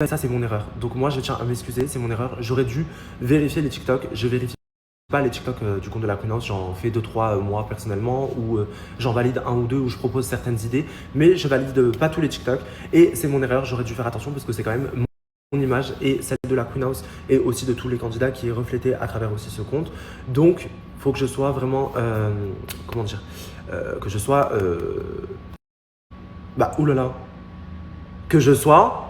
Ça, c'est mon erreur. Donc moi, je tiens à m'excuser, c'est mon erreur. J'aurais dû vérifier les TikTok. Je vérifie pas les TikTok du compte de la Queen House. J'en fais 2-3 moi personnellement, ou j'en valide 1 ou 2, où je propose certaines idées. Mais je valide pas tous les TikTok. Et c'est mon erreur. J'aurais dû faire attention parce que c'est quand même mon image et celle de la Queen House et aussi de tous les candidats qui est reflétée à travers aussi ce compte. Donc, il faut que je sois vraiment, comment dire, que je sois, oulala, que je sois,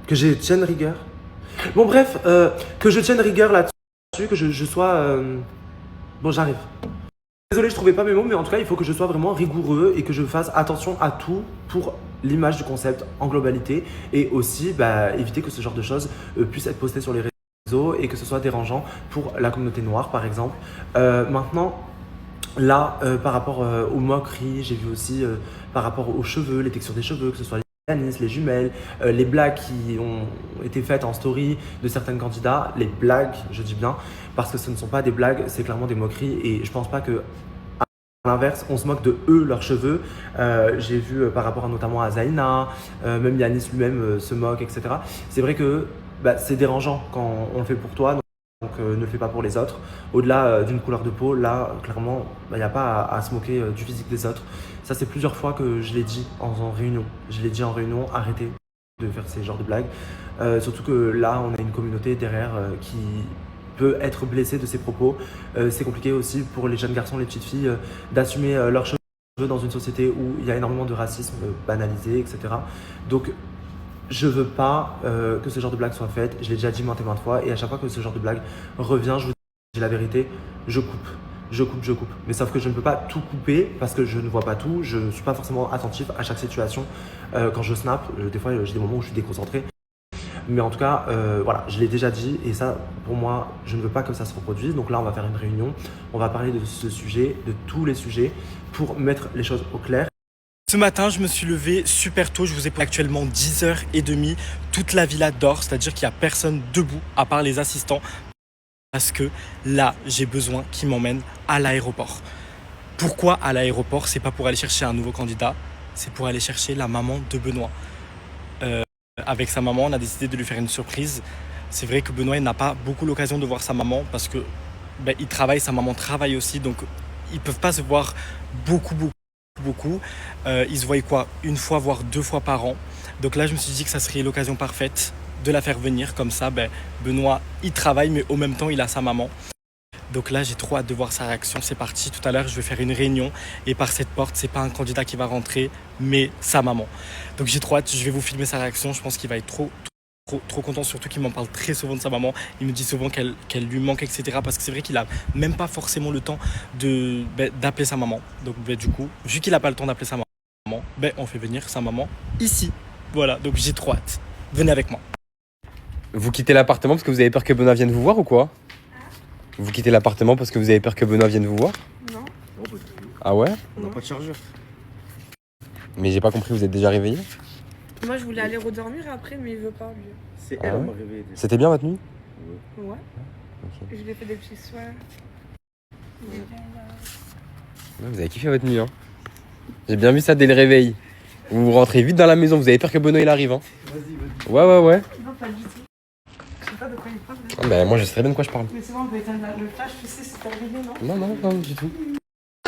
que je tienne rigueur. Bon bref, que je tienne rigueur là-dessus, que je sois, bon j'arrive. Désolé, je trouvais pas mes mots, mais en tout cas, il faut que je sois vraiment rigoureux et que je fasse attention à tout pour l'image du concept en globalité et aussi éviter que ce genre de choses puisse être posté sur les réseaux et que ce soit dérangeant pour la communauté noire, par exemple. Maintenant, là, par rapport aux moqueries, j'ai vu aussi par rapport aux cheveux, les textures des cheveux, que ce soit les jumelles, les blagues qui ont été faites en story de certains candidats, les blagues, je dis bien, parce que ce ne sont pas des blagues, c'est clairement des moqueries et je pense pas que à l'inverse, on se moque de eux, leurs cheveux. J'ai vu par rapport notamment à Zaina, même Yanis lui-même se moque, etc. C'est vrai que c'est dérangeant quand on le fait pour toi. Donc ne le fais pas pour les autres. Au-delà d'une couleur de peau, là, clairement, il n'y a pas à se moquer du physique des autres. Ça, c'est plusieurs fois que je l'ai dit en réunion. Je l'ai dit en réunion, arrêtez de faire ces genres de blagues. Surtout que là, on a une communauté derrière qui peut être blessée de ces propos. C'est compliqué aussi pour les jeunes garçons, les petites filles, d'assumer leurs cheveux dans une société où il y a énormément de racisme banalisé, etc. Donc, je veux pas que ce genre de blague soit faite. Je l'ai déjà dit maintes et maintes fois. Et à chaque fois que ce genre de blague revient, je vous dis la vérité, je coupe. Je coupe. Mais sauf que je ne peux pas tout couper parce que je ne vois pas tout. Je ne suis pas forcément attentif à chaque situation. Quand je snap, des fois, j'ai des moments où je suis déconcentré. Mais en tout cas, voilà, je l'ai déjà dit. Et ça, pour moi, je ne veux pas que ça se reproduise. Donc là, on va faire une réunion. On va parler de ce sujet, de tous les sujets, pour mettre les choses au clair. Ce matin, je me suis levé super tôt, je vous ai pris actuellement 10h30, toute la villa dort, c'est-à-dire qu'il n'y a personne debout à part les assistants parce que là, j'ai besoin qu'ils m'emmènent à l'aéroport. Pourquoi à l'aéroport? C'est pas pour aller chercher un nouveau candidat, c'est pour aller chercher la maman de Benoît. Avec sa maman, on a décidé de lui faire une surprise. C'est vrai que Benoît n'a pas beaucoup l'occasion de voir sa maman parce que il travaille, sa maman travaille aussi, donc ils peuvent pas se voir beaucoup. Ils se voient quoi, une fois voire 2 fois par an. Donc là je me suis dit que ça serait l'occasion parfaite de la faire venir comme ça. Benoît il travaille mais au même temps il a sa maman. Donc là j'ai trop hâte de voir sa réaction. C'est parti, tout à l'heure je vais faire une réunion et par cette porte c'est pas un candidat qui va rentrer mais sa maman. Donc j'ai trop hâte, je vais vous filmer sa réaction. Je pense qu'il va être trop content, surtout qu'il m'en parle très souvent de sa maman. Il me dit souvent qu'elle lui manque, etc. Parce que c'est vrai qu'il a même pas forcément le temps d'appeler sa maman. Donc du coup, vu qu'il a pas le temps d'appeler sa maman, on fait venir sa maman ici. Voilà, donc j'ai trop hâte. Venez avec moi. Vous quittez l'appartement parce que vous avez peur que Benoît vienne vous voir ou quoi? Vous quittez l'appartement parce que vous avez peur que Benoît vienne vous voir? Non. Ah ouais? On n'a pas de chargeur. Mais j'ai pas compris, vous êtes déjà réveillé? Moi, je voulais aller redormir après, mais il veut pas, lui. C'est Ah elle, ouais. on m'a réveillé. C'était bien votre nuit? Ouais. Ok. Je lui ai fait des petits soins. Ouais, vous avez kiffé votre nuit, hein? J'ai bien vu ça dès le réveil. Vous rentrez vite dans la maison, vous avez peur que Benoît il arrive, hein? Vas-y. Ouais. Non, pas du tout. Je sais pas de quoi il parle. Ah bah, moi je sais bien de quoi je parle. Mais c'est bon, on peut éteindre le flash, tu sais, c'est terminé, non? Non, du tout.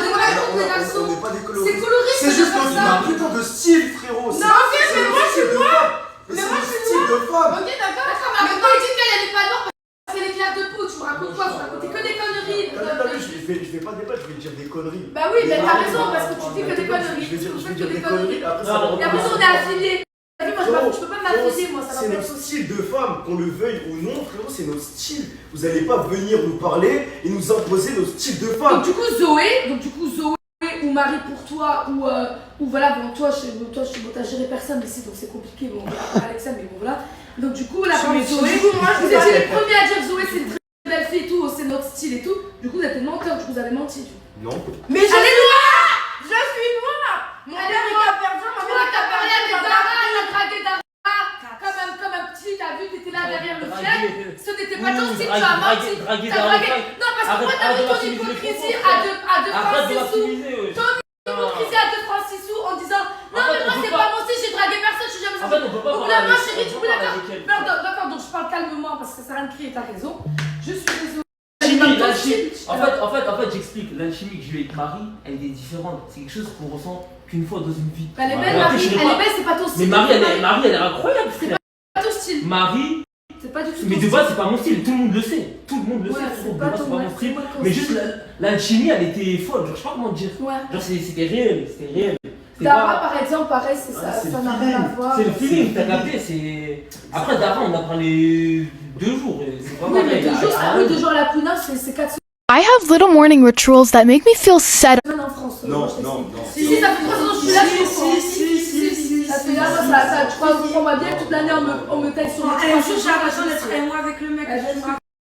On n'est pas décoloré. C'est coloré, C'est juste qu'on a un putain de style, frérot. Non, ok, mais moi je suis noire. Mais moi je suis style de femme. Ok, d'accord, mais arrête pas de dire qu'elle est pas noire parce qu'elle est claire de peau. Tu me racontes quoi? Vous racontez que des conneries. Je vais pas débattre, je vais dire des conneries. Bah oui, mais t'as raison parce que tu dis que des conneries. Je vais dire des conneries, après ça va Et après, on est affiliés. T'as vu, moi je peux pas m'affilier, moi ça c'est va pas notre être style de femme, qu'on le veuille ou non, frérot, c'est notre style. Vous allez pas venir nous parler et nous imposer notre style de femme. Donc du coup, Zoé ou Marie pour toi, ou voilà, bon, toi, t'as géré personne ici, donc c'est compliqué, bon, Alexa, mais bon, voilà. Donc du coup, la femme Zoé, moi je vous ai dit les premiers à dire Zoé, c'est une très belle fille et tout, c'est notre style et tout. Du coup, vous êtes des menteurs, du coup, vous avez menti. Non. Mais je suis noire. Je suis noire. Mon père, il a perdu, toi, t'as parlé avec Dara, t'as dragué Dara. Comme un petit, t'as vu, t'étais là derrière le fiel. Ce n'était pas ton style, tu as menti. T'as dragué. Non, parce que moi, t'as vu ton hypocrisie à 2 francs 6 sous. Ton hypocrisie à 2 francs 6 sous en disant non, mais moi, c'est pas mon style, j'ai dragué personne. Écoute-moi, chérie, tu voulais d'accord, donc je parle calmement parce que ça sert à rien de crier, t'as raison. Je suis désolée. En fait, j'explique. L'alchimie que j'ai eu avec Marie, elle est différente. C'est quelque chose qu'on ressent qu'une fois dans une vie. Elle est belle, Marie, elle est belle, c'est pas ton style. Mais Marie, elle a l'air incroyable, c'est frère. pas ton style. Marie, c'est pas du tout. mais de base, c'est pas mon style. Tout le monde le sait. Tout le monde le sait. C'est De pas base, c'est pas mon style. ton Mais style. juste l'alchimie, elle était folle. Genre, je sais pas comment te dire. Ouais. Genre, c'était réel. C'était réel. Dara, par exemple, pareil, c'est ça. Ça n'a rien à voir. C'est le feeling, t'as capté. C'est. Après, Dara, on a parlé 2 jours. C'est pas Oui, mais pareil. 2 jours à la Puna, c'est 4 I have little morning rituals that make me feel set. semaines en France. Non. Si, ça fait 3 ans que je suis là, je suis Si. Ça fait là, ça, tu crois moi bien, toute l'année, on me taille sur les Je suis l'impression d'être et moi avec le mec.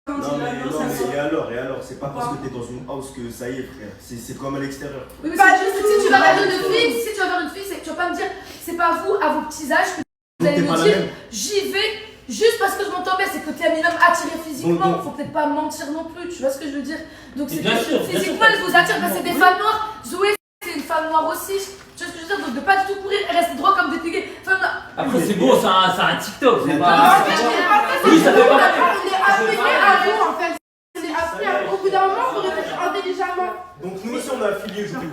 Non mais et alors, c'est pas parce que t'es dans une house que ça y est frère, c'est comme à l'extérieur. Oui, mais si tu vas vers une fille, c'est que tu vas pas me dire, c'est pas vous, à vos petits âges, que vous allez me dire, j'y vais juste parce que je m'entends bien, c'est que t'es un minimum attiré physiquement, faut peut-être pas mentir non plus, tu vois ce que je veux dire. Donc c'est physiquement, elle vous attire, parce que c'est des femmes noires, Zoé c'est une femme noire aussi, tu vois ce que je veux dire, donc de pas du tout courir, rester droit comme des piguets. Après, c'est bon, c'est un TikTok, c'est pas. Oui, ça fait pas mal. On est appris à vous en fait. On est appris à vous. Au bout d'un moment, il faut réfléchir intelligemment. Donc nous aussi on a affilié aujourd'hui.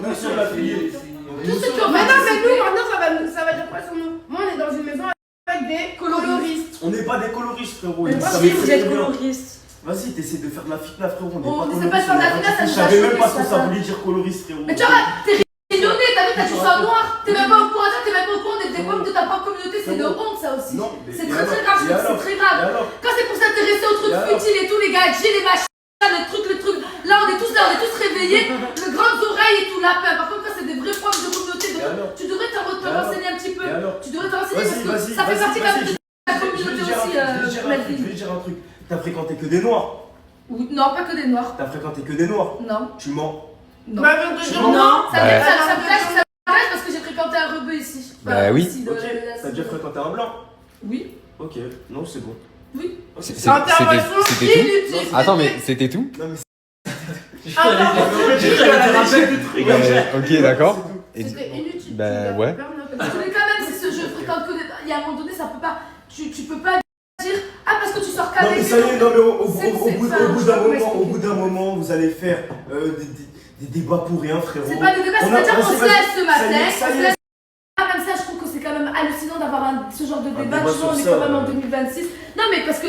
Nous aussi on a affilié. Tout ce que tu Mais non, mais nous maintenant ça va être quoi sur nous? Moi on est dans une maison avec des coloristes. On n'est pas des coloristes frérot. Mais Vous moi, savez si, vous très êtes bien. coloristes. Vas-y, t'essaies de faire de la fitna frérot. On On n'est essaie pas de faire de la fitna, ça Je nous a savais même choqués, pas ce que ça. ça voulait dire coloriste frérot. Mais tu vois, t'es rayonné, t'as vu, t'as du sang noir, t'es même pas au courant, t'es même pas au courant des problèmes de ta propre communauté, c'est de honte ça aussi. Non, mais C'est et très alors grave, Et alors c'est très grave. Et alors Quand c'est pour s'intéresser aux trucs Et alors futiles et tout, les gadgets, les machins, le truc, là on est tous réveillés, le grandes oreilles et tout, la peur. Par contre, quand c'est des vrais problèmes de communauté, tu devrais te renseigner un petit peu. Tu devrais te renseigner parce que ça fait partie quand même de la communauté aussi, Melvin. Je vais te dire un truc. T'as fréquenté que des noirs. Oui, non, pas que des noirs. T'as fréquenté que des noirs. Non. Tu mens. Non. Bah, avec des gens Non, ça Ouais. me clash parce que j'ai fréquenté un rebeu ici. Bah oui. Ici, Ok. T'as déjà fréquenté un blanc. Oui. Ok. Non, c'est bon. Oui. Ok. C'était Intervention tout? inutile. Attends, mais c'était tout? Non mais Ok, d'accord. Et- C'était inutile. Bah, ouais. Parce que quand même, c'est ce jeu fréquente que il y a un moment donné, ça peut pas. Tu peux pas dire ah parce que tu sors Non qu'avec mais ça y est, non mais au au bout d'un moment, vous allez faire des débats pour rien frérot. C'est pas des débats, On a- c'est-à-dire qu'on se lève ce matin, ça on y se est. lève. Ah, même ça, je trouve que c'est quand même hallucinant d'avoir ce genre de débat. débat Tu vois, sur on est ça, quand même en ouais. 2026. Non, mais parce que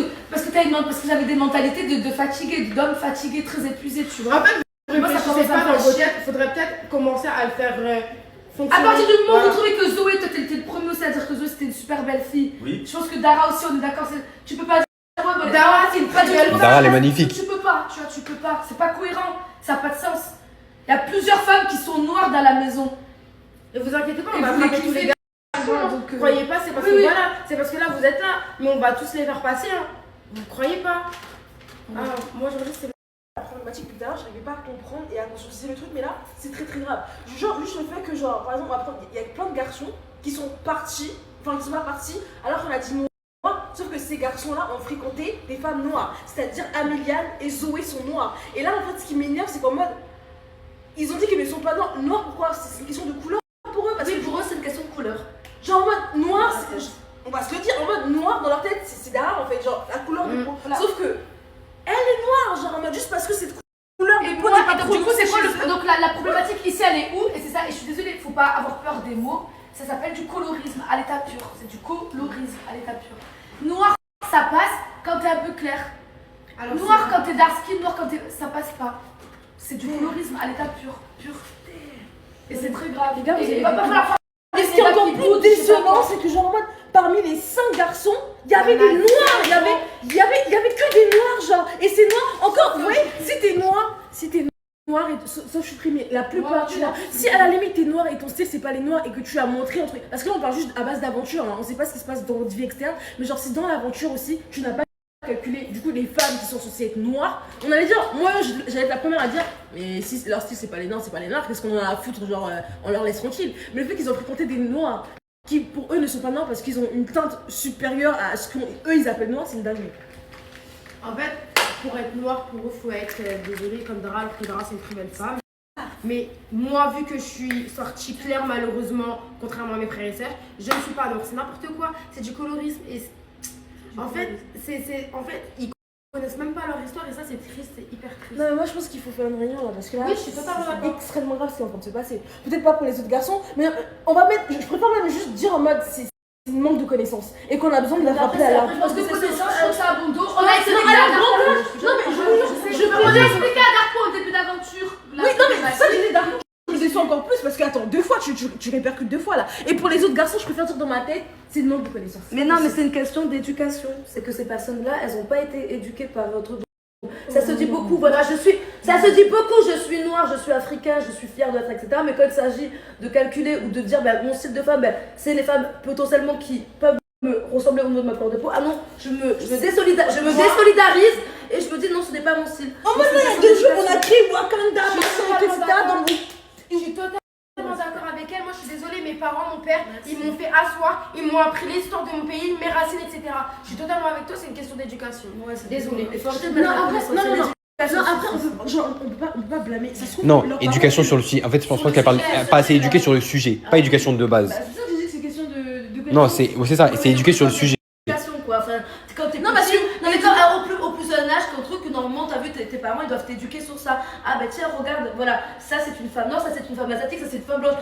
j'avais des mentalités de fatigués, d'hommes fatigués, très épuisés, tu vois. En fait, Moi, ça réfléchissez commence à pas dans faire vos chier. têtes. Faudrait peut-être commencer à le faire À fonctionner. partir du moment où Voilà. vous trouvez que Zoé, toi t'es le premier aussi à dire que Zoé c'était une super belle fille. Oui. Je pense que Dara aussi, on est d'accord. Tu peux pas dire. Ouais, mais Dara, c'est pas du tout. Dara, elle est magnifique. Tu peux pas, tu vois, tu peux pas. C'est pas cohérent. Ça n'a pas de sens. Il y a plusieurs femmes qui sont noires dans la maison. Ne vous inquiétez pas, Et on va vous les frapper tous les kiffez. gars. Donc, Croyez pas, c'est parce oui, que oui. voilà, c'est parce que là vous êtes là, mais on va tous les faire passer. Hein. Vous croyez pas? Ah, moi aujourd'hui c'est La problématique depuis tout à l'heure, j'arrivais pas à comprendre et à conscientiser le truc, mais là c'est très très grave. Genre, juste le fait que, genre, par exemple, on va prendre, il y a plein de garçons qui sont partis, enfin qui sont pas partis, alors qu'on a dit noirs, sauf que ces garçons-là ont fréquenté des femmes noires, c'est-à-dire Améliane et Zoé sont noires. Et là en fait, ce qui m'énerve, c'est qu'en mode, ils ont dit qu'ils ne sont pas noirs. Noirs, pourquoi? C'est une question de couleur pour eux, parce Oui, que pour eux, c'est une question de couleur. genre en mode noir, on va se le dire, en mode noir dans leur tête, c'est derrière en fait, genre la couleur de peau. Voilà. Sauf que elle est noire, genre en mode juste parce que cette couleur Et de peau moi, n'est pas et donc, trop du coup, c'est quoi chez eux. donc la problématique ici, elle est où? Et c'est ça, et je suis désolée, il faut pas avoir peur des mots. Ça s'appelle du colorisme à l'état pur. C'est du colorisme à l'état pur. Noir, ça passe quand t'es un peu clair. Alors, Noir quand t'es dark skin, noir quand t'es. Ça passe pas. C'est du colorisme à l'état pur. Pur. Et c'est très grave. Les gars, vous Et avez il va pas falloir faire. Et ce qui est encore plus décevant, c'est que genre en mode, parmi les 5 garçons, il y avait des noirs, il y avait que des noirs, genre. Et ces noirs, encore, vous voyez, si t'es noir, et, sauf supprimé, la plupart, tu vois. Si à la limite t'es noir et ton style c'est pas les noirs et que tu as montré un truc. Parce que là on parle juste à base d'aventure, hein, on sait pas ce qui se passe dans votre vie externe, mais genre si dans l'aventure aussi, tu n'as pas calculé du coup les femmes qui sont censées être noires, on allait dire, moi j'allais être la première à dire, mais si leur style c'est pas les noirs, c'est pas les noirs, qu'est-ce qu'on en a à foutre, genre on leur laisse tranquille. Mais le fait qu'ils ont fréquenté des noirs qui pour eux ne sont pas noirs parce qu'ils ont une teinte supérieure à ce qu'eux ils appellent noir, c'est une dinguerie. En fait, pour être noir, pour eux, faut être désolé comme Dara, alors que Dara c'est une très belle femme. Mais moi, vu que je suis sortie claire, malheureusement, contrairement à mes frères et sœurs, je ne suis pas noire. C'est n'importe quoi. C'est du colorisme. Et en fait, ils connaissent même pas leur histoire et ça, c'est triste, c'est hyper triste. Non, mais moi je pense qu'il faut faire une réunion là parce que là, Oui, je suis totalement c'est d'accord. extrêmement grave ce qui est en train de se passer. Peut-être pas pour les autres garçons, mais on va mettre. Je préfère même juste dire en mode c'est un manque de connaissances et qu'on a besoin de les rappeler à l'ordre. Parce que connaissance, je trouve ça bon dos. Non, mais je On a expliqué à Darko au début d'aventure. Oui, non, mais ça, j'ai dit Darko, je le déçois encore plus parce que, attends, 2 fois, tu répercutes 2 fois là. Et pour les autres garçons, je préfère dire dans ma tête, c'est le manque de connaissances. Mais non, mais c'est une question d'éducation. C'est que ces personnes-là, elles n'ont pas été éduquées par votre. Ça se dit beaucoup, voilà, ça se dit beaucoup, je suis noire, je suis africain, je suis fière d'être, etc. Mais quand il s'agit de calculer ou de dire, mon style de femme, c'est les femmes potentiellement qui peuvent me ressembler au niveau de ma couleur de peau. Ah non, je me désolidarise et je me dis non, ce n'est pas mon style. En mode, il y a 2 jours, on a créé Wakanda, etc. Je suis totalement d'accord avec elle. Moi, je suis désolée, mes parents, mon père, ils m'ont fait asseoir, ils m'ont appris l'histoire de mon pays, mes racines, etc. Je suis totalement avec toi, c'est une question d'éducation. Ouais, désolée. Non, après, on peut pas blâmer. Ça se trouve, Non, leurs éducation parents, sur le sujet. En fait, je pense pas qu'elle parle pas assez éduquée sur le sujet, pas éducation de base. Bah, c'est ça que je dis que c'est question de Non, c'est ça, c'est éduqué sur le sujet. Quoi. Enfin, quand t'es Non, parce que au plus jeune âge, qu'un truc que normalement t'as vu tes parents ils doivent t'éduquer sur ça. Ah ben tiens regarde, voilà, ça c'est une femme noire, ça c'est une femme asiatique, ça c'est une femme blanche.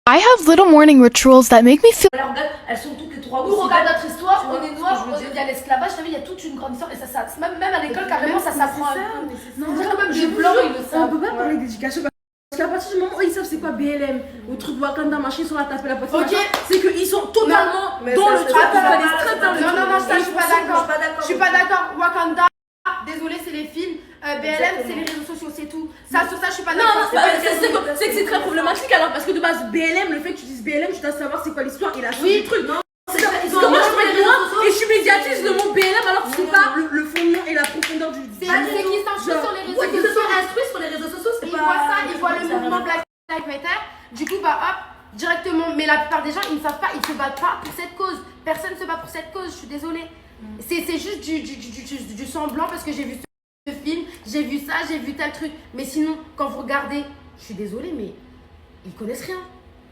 I have little morning rituals that make me feel Voilà, regarde, elles sont toutes les trois Nous, aussi regarde belles. notre histoire, Tu vois on est ce que noirs, je veux dire il y a l'esclavage, il y a toute une grande histoire et ça même à l'école, carrément, ça s'apprend un peu. Non, On dirait même je des vous blancs, jure, ils le on savent. peut pas parler d'éducation parce qu'à partir du moment où ils savent c'est quoi BLM, au truc Wakanda, machin, ils sont là à taper la poitrine, Ok. machin, c'est qu'ils sont totalement mais dans ça, le c'est truc, pas ils grave. connaissent très bien le Non, truc. non, non, ça, je suis pas d'accord. Je suis pas d'accord. d'accord. Wakanda, désolé, c'est les films. BLM, c'est les réseaux sociaux, c'est tout. Ça, sur ça, je suis pas Non, d'accord. c'est que c'est très problématique alors parce que de base BLM, le fait que tu dises BLM, tu dois savoir c'est quoi l'histoire et la suite du truc. Parce que moi je mets moi et je médiatise le mot BLM alors que c'est pas le fondement et la profondeur du. C'est qui s'instruisent sur les réseaux Ouais, ils se sociaux. sont instruits sur les réseaux sociaux, c'est Ils pas. voient ça, ils voient le mouvement Black Lives Matter. Du coup, bah hop, directement. Mais la plupart des gens, ils ne savent pas, ils se battent pas pour cette cause. Personne ne se bat pour cette cause, je suis désolée. C'est juste du semblant parce que j'ai vu ce film, j'ai vu ça, j'ai vu tel truc. Mais sinon, quand vous regardez, je suis désolée, mais ils connaissent rien.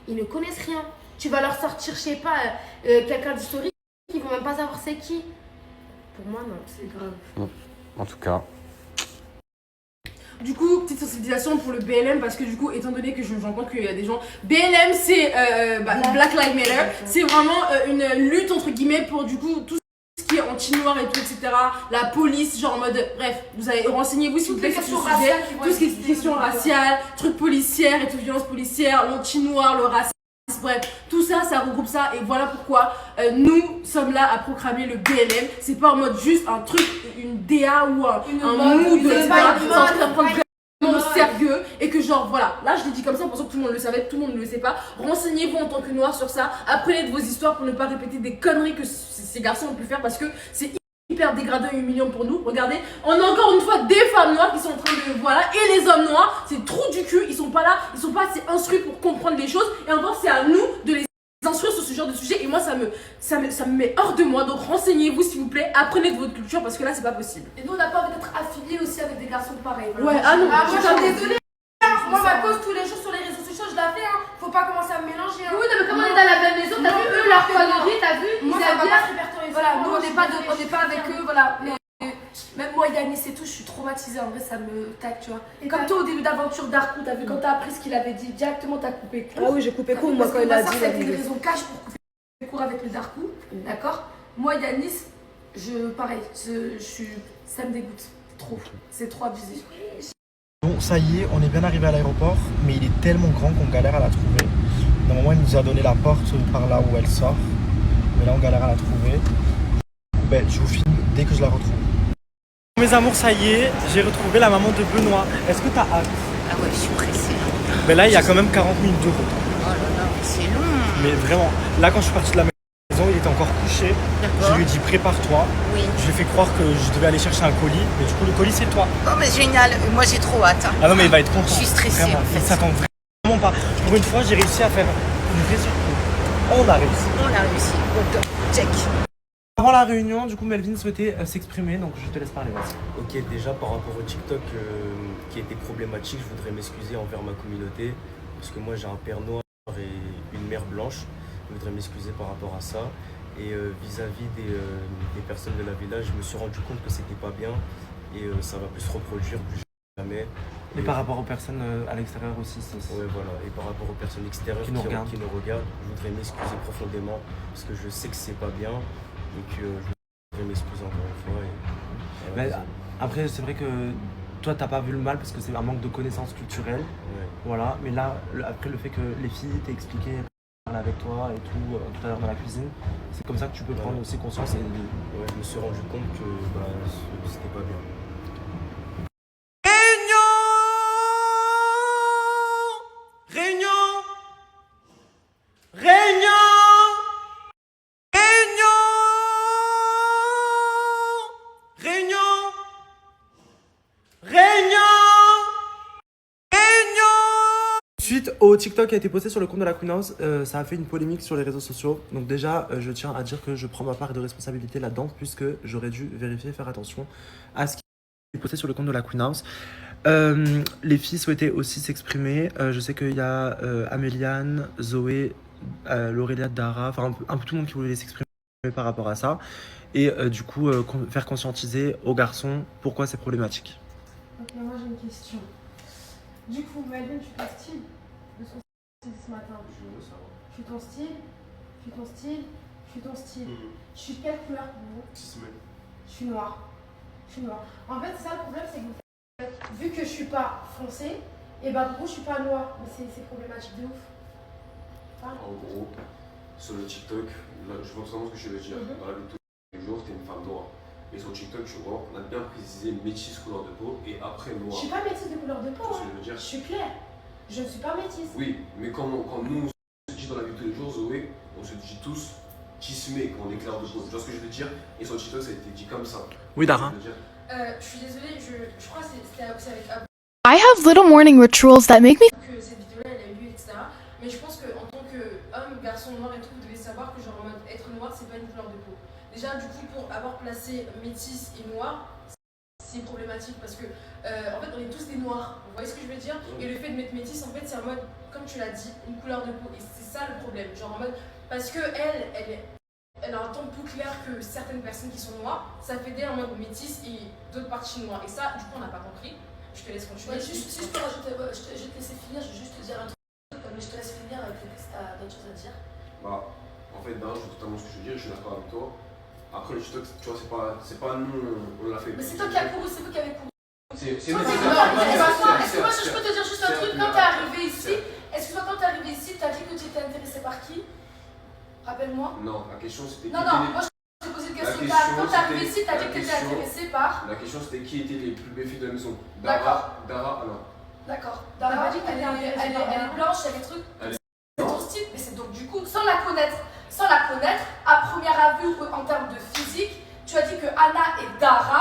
Ils ne connaissent rien. Tu vas leur sortir, je sais pas, quelqu'un d'historique, ils vont même pas savoir c'est qui. Pour moi, non, c'est grave. En tout cas. Du coup, petite sensibilisation pour le BLM parce que du coup, étant donné que je me rends compte qu'il y a des gens... BLM, c'est Black Lives Matter. C'est vraiment une lutte entre guillemets pour du coup tout ce qui est anti-noir et tout, etc. La police, genre en mode... Bref, vous allez renseignez-vous s'il vous plaît sur ce sujet. Tout ce qui est question raciale, trucs policières et tout, violence policière, l'anti-noir, le racisme. Bref, tout ça, ça regroupe ça et voilà pourquoi nous sommes là à proclamer le BLM. C'est pas en mode juste un truc, une DA ou un mood, etc. C'est en train de prendre vraiment au sérieux et que genre voilà, là je l'ai dit comme ça pour que tout le monde le savait, tout le monde ne le sait pas. Renseignez-vous en tant que noir sur ça, apprenez de vos histoires pour ne pas répéter des conneries que ces garçons ont pu faire parce que c'est hyper dégradant et humiliant pour nous. Regardez, on a encore une fois des femmes noires qui sont en train de voilà et les hommes noirs, c'est trou du cul, ils sont pas là, ils sont pas assez instruits pour comprendre les choses et encore c'est à nous de les instruire sur ce genre de sujet et moi ça me met hors de moi. Donc renseignez-vous s'il vous plaît, apprenez de votre culture parce que là c'est pas possible. Et nous, on n'a pas envie d'être affiliés aussi avec des garçons pareils. Ouais, ah non, Ah, moi, je je suis désolée. Moi, ma cause tous les jours sur les réseaux sociaux, je la fais. Hein. Faut pas commencer à me mélanger. Hein. Oui, non, mais comme on est dans la même maison, t'as vu eux, leur connerie, t'as vu, Moi, ils ça aiment va bien. pas se répertorier. Voilà, nous, Moi, on n'est pas avec eux, voilà. Mais même moi, Yanis et tout, je suis traumatisée. En vrai, ça me tac, tu vois. Et comme toi, au début d'aventure Darko, t'as vu, quand t'as appris ce qu'il avait dit, directement, t'as coupé court. Ah oui, j'ai coupé court moi Parce quand que il a ma dit soeur, la c'était une vérité. raison cash pour couper court avec le Darko, d'accord. Moi, Yanis, pareil, ça me dégoûte trop. C'est trop abusé. Bon, ça y est, on est bien arrivé à l'aéroport, mais il est tellement grand qu'on galère à la trouver. Normalement, il nous a donné la porte par là où elle sort, mais là, on galère à la trouver. Ben, je vous filme dès que je la retrouve. Mes amours, ça y est, j'ai retrouvé la maman de Benoît. Est-ce que t'as hâte? Ah ouais, je suis pressée. Ben là, il y a quand même 40 minutes de route. Oh là là, mais c'est long. Mais vraiment, là, quand je suis parti de la maison, il était encore couché. Je lui ai dit prépare-toi. Oui. Je lui ai fait croire que je devais aller chercher un colis, mais du coup, le colis, c'est toi. Oh, mais génial. Moi, j'ai trop hâte. Hein. Ah non, mais il va être content. Je suis stressée, Vraiment, en fait. il s'attend vraiment pas. Pour une fois, j'ai réussi à faire une vraie surprise. On a réussi. On a réussi. Au top. Check. Avant la réunion, du coup, Melvin souhaitait s'exprimer, donc je te laisse parler. Vas-y. Ok, déjà par rapport au TikTok qui était problématique, je voudrais m'excuser envers ma communauté parce que moi j'ai un père noir et une mère blanche. Je voudrais m'excuser par rapport à ça. Et vis-à-vis des personnes de la villa, je me suis rendu compte que c'était pas bien et ça va plus se reproduire plus jamais. Et par rapport aux personnes à l'extérieur aussi. Ouais, voilà. Et par rapport aux personnes extérieures qui nous regardent, je voudrais m'excuser profondément parce que je sais que c'est pas bien et que je voudrais m'excuser encore une fois. Et, mais après, c'est vrai que toi, t'as pas vu le mal parce que c'est un manque de connaissances culturelles. Ouais. Voilà. Mais là, après le fait que les filles t'aient expliqué avec toi et tout à l'heure dans la cuisine, c'est comme ça que tu peux prendre aussi conscience. Et ouais, je me suis rendu compte que c'était pas bien. Suite au TikTok qui a été posté sur le compte de la Queen House, ça a fait une polémique sur les réseaux sociaux. Donc déjà, je tiens à dire que je prends ma part de responsabilité là-dedans puisque j'aurais dû vérifier, faire attention à ce qui est posté sur le compte de la Queen House. Les filles souhaitaient aussi s'exprimer. Je sais qu'il y a Améliane, Zoé, Laurélia, Dara, enfin un peu tout le monde qui voulait s'exprimer par rapport à ça. Et du coup, faire conscientiser aux garçons pourquoi c'est problématique. Ok, moi j'ai une question. Du coup, Melvin, tu fais style de son style ce matin. Je suis ton style, je suis ton style, je suis ton style. Je suis quelle couleur pour vous? Je suis noire. Je suis noire. En fait, ça le problème, c'est que vu que je suis pas foncée, et ben du coup je suis pas noire. Mais c'est problématique de ouf. En gros, sur le TikTok, là, je vois totalement ce que je veux dire. Dans la vie de tous les jours, t'es une femme noire. Et sur TikTok, tu vois, on a bien précisé métisse couleur de peau et après noir. Je suis pas métisse de couleur de peau. Tu vois ce que je veux dire? Je suis claire. Je ne suis pas métisse. Oui, mais quand nous on se dit dans la vie de tous les jours, Zoé, on se dit tous tismé quand on est clair de peau. Tu vois ce que je veux dire? Et sur TikTok, ça a été dit comme ça. Oui, Dara. Je suis désolée, je crois que c'était aussi avec Abou I have little morning rituals that make me que cette vidéo-là, elle a eu lieu, etc. Mais je pense qu'en tant qu'homme, garçon noir et tout, vous devez savoir que genre en mode être noir, c'est pas une couleur de peau. Déjà, du coup, pour avoir placé métis et noir, c'est problématique parce que en fait, on est tous des noirs. Vous voyez ce que je veux dire? Et le fait de mettre métis, en fait, c'est en mode, comme tu l'as dit, une couleur de peau. Et c'est ça le problème. Genre en mode, parce que elle a un ton plus clair que certaines personnes qui sont noires, ça fait des en mode métis et d'autres parties noires. Et ça, du coup, on n'a pas compris. Je te laisse continuer. Ouais, si je peux rajouter, je vais te laisser finir, je vais juste te dire un truc, mais je te laisse finir avec le si t'as d'autres choses à dire. Bah, en fait, je vois totalement ce que je veux dire, je suis d'accord avec toi. Après, le TikTok, tu vois, c'est pas nous, on l'a fait. Mais c'est toi qui as couru, c'est vous qui avez couru. C'est Excuse-moi, je peux te dire juste un truc. Quand t'es arrivé ici, excuse-moi, quand t'es arrivé ici, t'as dit que tu étais intéressé par qui? Rappelle-moi. Non, la question c'était. Non, moi je t'ai posé une question. Quand t'es arrivé ici, t'as dit que t'étais intéressé par. La question c'était qui étaient les plus belles filles de la maison? D'accord. Dara, Anna. D'accord. Dara, elle est blanche, elle est truc. C'est ton style, mais c'est donc du coup, sans la connaître, à première vue en termes de physique, tu as dit que Anna et Dara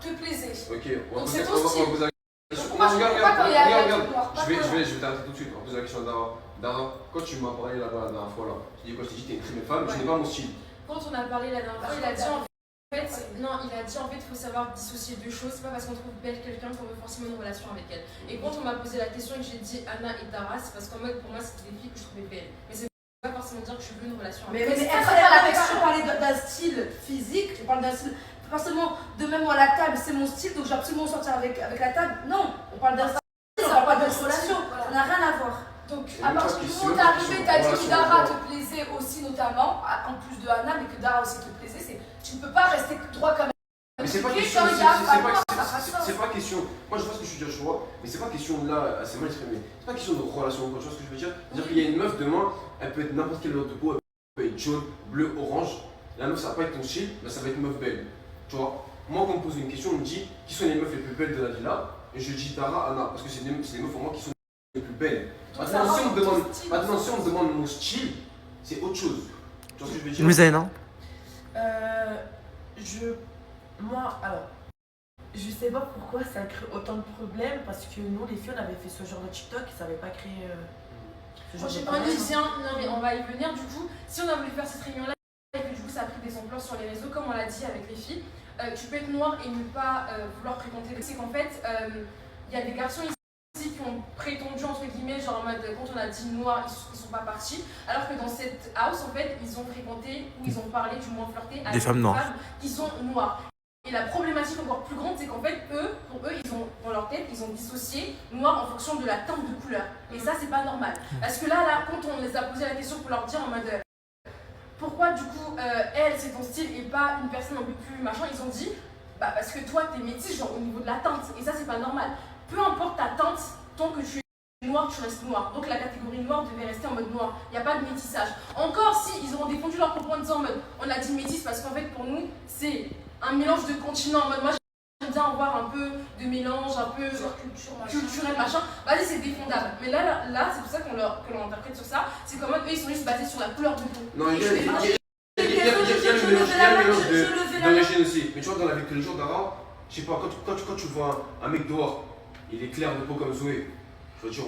te plaisaient. Ok, donc c'est ton style. Regarde, je vais t'arrêter tout de suite. On pose la question à Dara. Dara, quand tu m'as parlé la dernière fois là, tu dis quoi? Je t'ai dit t'es une très belle femme, je n'ai pas mon style. Quand on a parlé la dernière fois, il a dit en fait, il faut savoir dissocier deux choses. C'est pas parce qu'on trouve belle quelqu'un qu'on veut forcément une relation avec elle. Et quand on m'a posé la question et que j'ai dit Anna et Dara, c'est parce qu'en mode pour moi c'était des filles que je trouvais belles. Mais c'est pas forcément dire que je veux une relation avec elle. Mais tu parlais d'un style physique, tu parles d'un style. Pas seulement de même moi la table, c'est mon style, donc j'ai absolument sortir avec la table. Non, on parle d'un style, on parle pas de relation. Ça n'a rien à voir. Donc, à partir du moment où t'es arrivé, t'as dit que Dara te plaisait aussi, notamment, en plus de Anna, mais que Dara aussi te plaisait. Tu ne peux pas rester droit comme mais c'est pas question, c'est pas question. Moi je vois ce que je veux dire, je vois, mais c'est pas question là, c'est mal exprimé. C'est pas question de relation, tu vois ce que je veux dire? C'est-à-dire qu'il y a une meuf demain, elle peut être n'importe quelle couleur de peau, elle peut être jaune, bleu, orange. La meuf ça va pas être ton style, mais ça va être une meuf belle. Tu vois? Moi quand on me pose une question, on me dit qui sont les meufs les plus belles de la villa, et je dis Dara, Anna, parce que c'est les meufs pour moi qui sont les plus belles. Maintenant si on me demande mon style, c'est autre chose. Tu vois ce que je veux dire? Musaine, non? Moi, alors, je sais pas pourquoi ça crée autant de problèmes parce que nous, les filles, on avait fait ce genre de TikTok, ça n'avait pas créé ce genre de problème. Non mais on va y venir du coup. Si on a voulu faire cette réunion là et que du coup ça a pris des emplois sur les réseaux, comme on l'a dit avec les filles. Tu peux être noir et ne pas vouloir fréquenter. C'est qu'en fait, il y a des garçons ici qui ont prétendu, entre guillemets, genre en mode, quand on a dit noir, ils sont pas partis. Alors que dans cette house, en fait, ils ont fréquenté, ou ils ont parlé, du moins flirté, avec des femmes noires qui sont noires. Et la problématique encore plus grande, c'est qu'en fait, pour eux, ils ont, dans leur tête, ils ont dissocié noir en fonction de la teinte de couleur. Et ça, c'est pas normal. Parce que là, quand on les a posé la question pour leur dire en mode pourquoi du coup, elle, c'est ton style et pas une personne un peu plus machin, ils ont dit bah parce que toi, t'es métisse, genre au niveau de la teinte. Et ça, c'est pas normal. Peu importe ta teinte, tant que tu es noir, tu restes noir. Donc la catégorie noire devait rester en mode noir. Il n'y a pas de métissage. Encore si ils auront défendu leur propos en disant en mode on a dit métisse parce qu'en fait, pour nous, c'est un mélange de continents en mode moi j'aime bien avoir un peu de mélange, un peu culturel machin. Vas-y, c'est défendable. Mais là c'est pour ça qu'on interprète sur ça. C'est comme eux ils sont juste basés sur la couleur de peau. Non, il y a le mélange d'origine aussi. Mais tu vois, dans la vie de tous les jours, Dara, je sais pas, quand tu vois un mec dehors, il est clair de peau comme Zoé, je veux dire,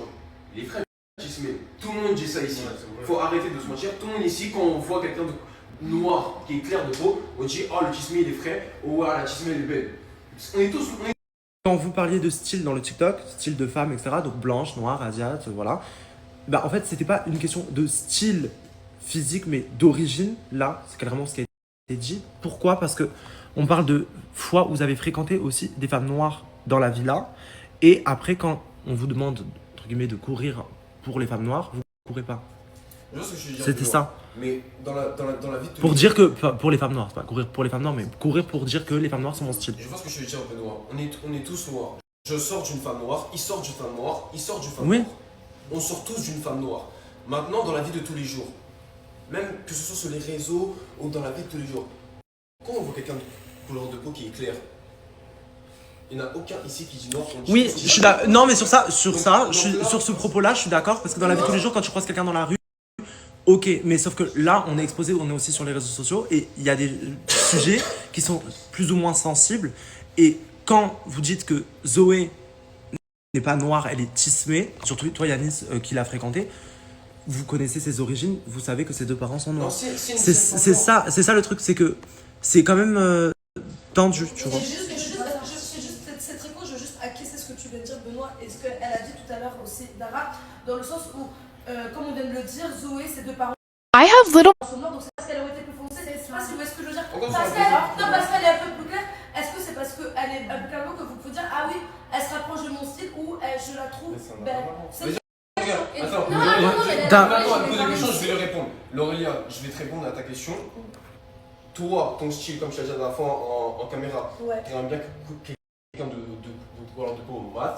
il est frais, tismé. Tout le monde dit ça ici. Faut arrêter de se mentir. Tout le monde ici, quand on voit quelqu'un de noir qui est clair de peau, on dit oh le tismé il est frais, oh la tismé elle est belle. On est tous. Quand vous parliez de style dans le TikTok, style de femme, etc., donc blanche, noire, asiate, voilà, bah en fait, c'était pas une question de style physique, mais d'origine. Là, c'est carrément ce qui a été dit. Pourquoi? Parce que on parle de fois où vous avez fréquenté aussi des femmes noires dans la villa, et après, quand on vous demande, entre guillemets, de courir pour les femmes noires, vous ne courez pas. C'était ça. Mais dans la vie de pour dire que, pour les femmes noires, c'est pas courir pour les femmes noires, mais courir pour dire que les femmes noires sont mon style. Je vois ce que je veux dire un peu noir. On est tous noirs. Je sors d'une femme noire, il sort d'une femme noire, il sort d'une femme noire. On sort tous d'une femme noire. Maintenant, dans la vie de tous les jours, même que ce soit sur les réseaux ou dans la vie de tous les jours, quand on voit quelqu'un de couleur de peau qui est clair, il n'y en a aucun ici qui dit noir. Oui, je suis d'accord. Non, mais sur ce propos-là, je suis d'accord, parce que dans la vie de tous les jours, quand tu croises quelqu'un dans la rue, ok, mais sauf que là, on est exposé, on est aussi sur les réseaux sociaux, et il y a des sujets qui sont plus ou moins sensibles, et quand vous dites que Zoé n'est pas noire, elle est tismée, surtout toi Yanis qui l'a fréquentée, vous connaissez ses origines, vous savez que ses deux parents sont noirs. C'est ça le truc, c'est que c'est quand même tendu, tu vois. Cette réponse, je veux juste acquiescer ce que tu viens de dire, Benoît, et ce qu'elle a dit tout à l'heure aussi, Dara, dans le sens où, comme on vient de le dire, Zoé, ses deux parents I have little. sont noirs, donc c'est parce qu'elle a été plus foncée. Je sais pas si vous voyez ce que je veux dire. Parce qu'elle est un peu plus claire. Est-ce que c'est parce qu'elle est un peu claire que vous pouvez dire ah oui, elle se rapproche de mon style ou je la trouve belle. Attends, je vais lui répondre. Laurélia, je vais te répondre à ta question. Toi, ton style, comme je t'ai dit la dernière fois en caméra, tu aimes bien quelqu'un de couleur de peau mat,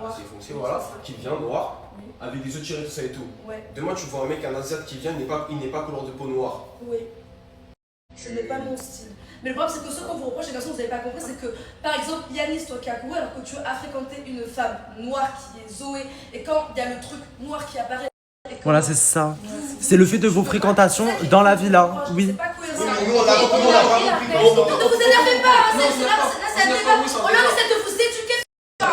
assez foncé, voilà, qui vient noir, avec des yeux tirés, tout ça et tout. Demain, tu vois un mec, un asiate qui vient, il n'est pas couleur de peau noire. Oui. Ce n'est pas mon style. Mais le problème, c'est que ce qu'on vous reproche, et que vous n'avez pas compris, c'est que, par exemple, Yanis, toi qui as couru, alors que tu as fréquenté une femme noire qui est Zoé, et quand il y a le truc noir qui apparaît. Voilà, c'est ça. C'est le fait de vos fréquentations dans la villa, oui. Ne vous énervez pas, là c'est un débat. On leur essaie de vous éduquer. C'est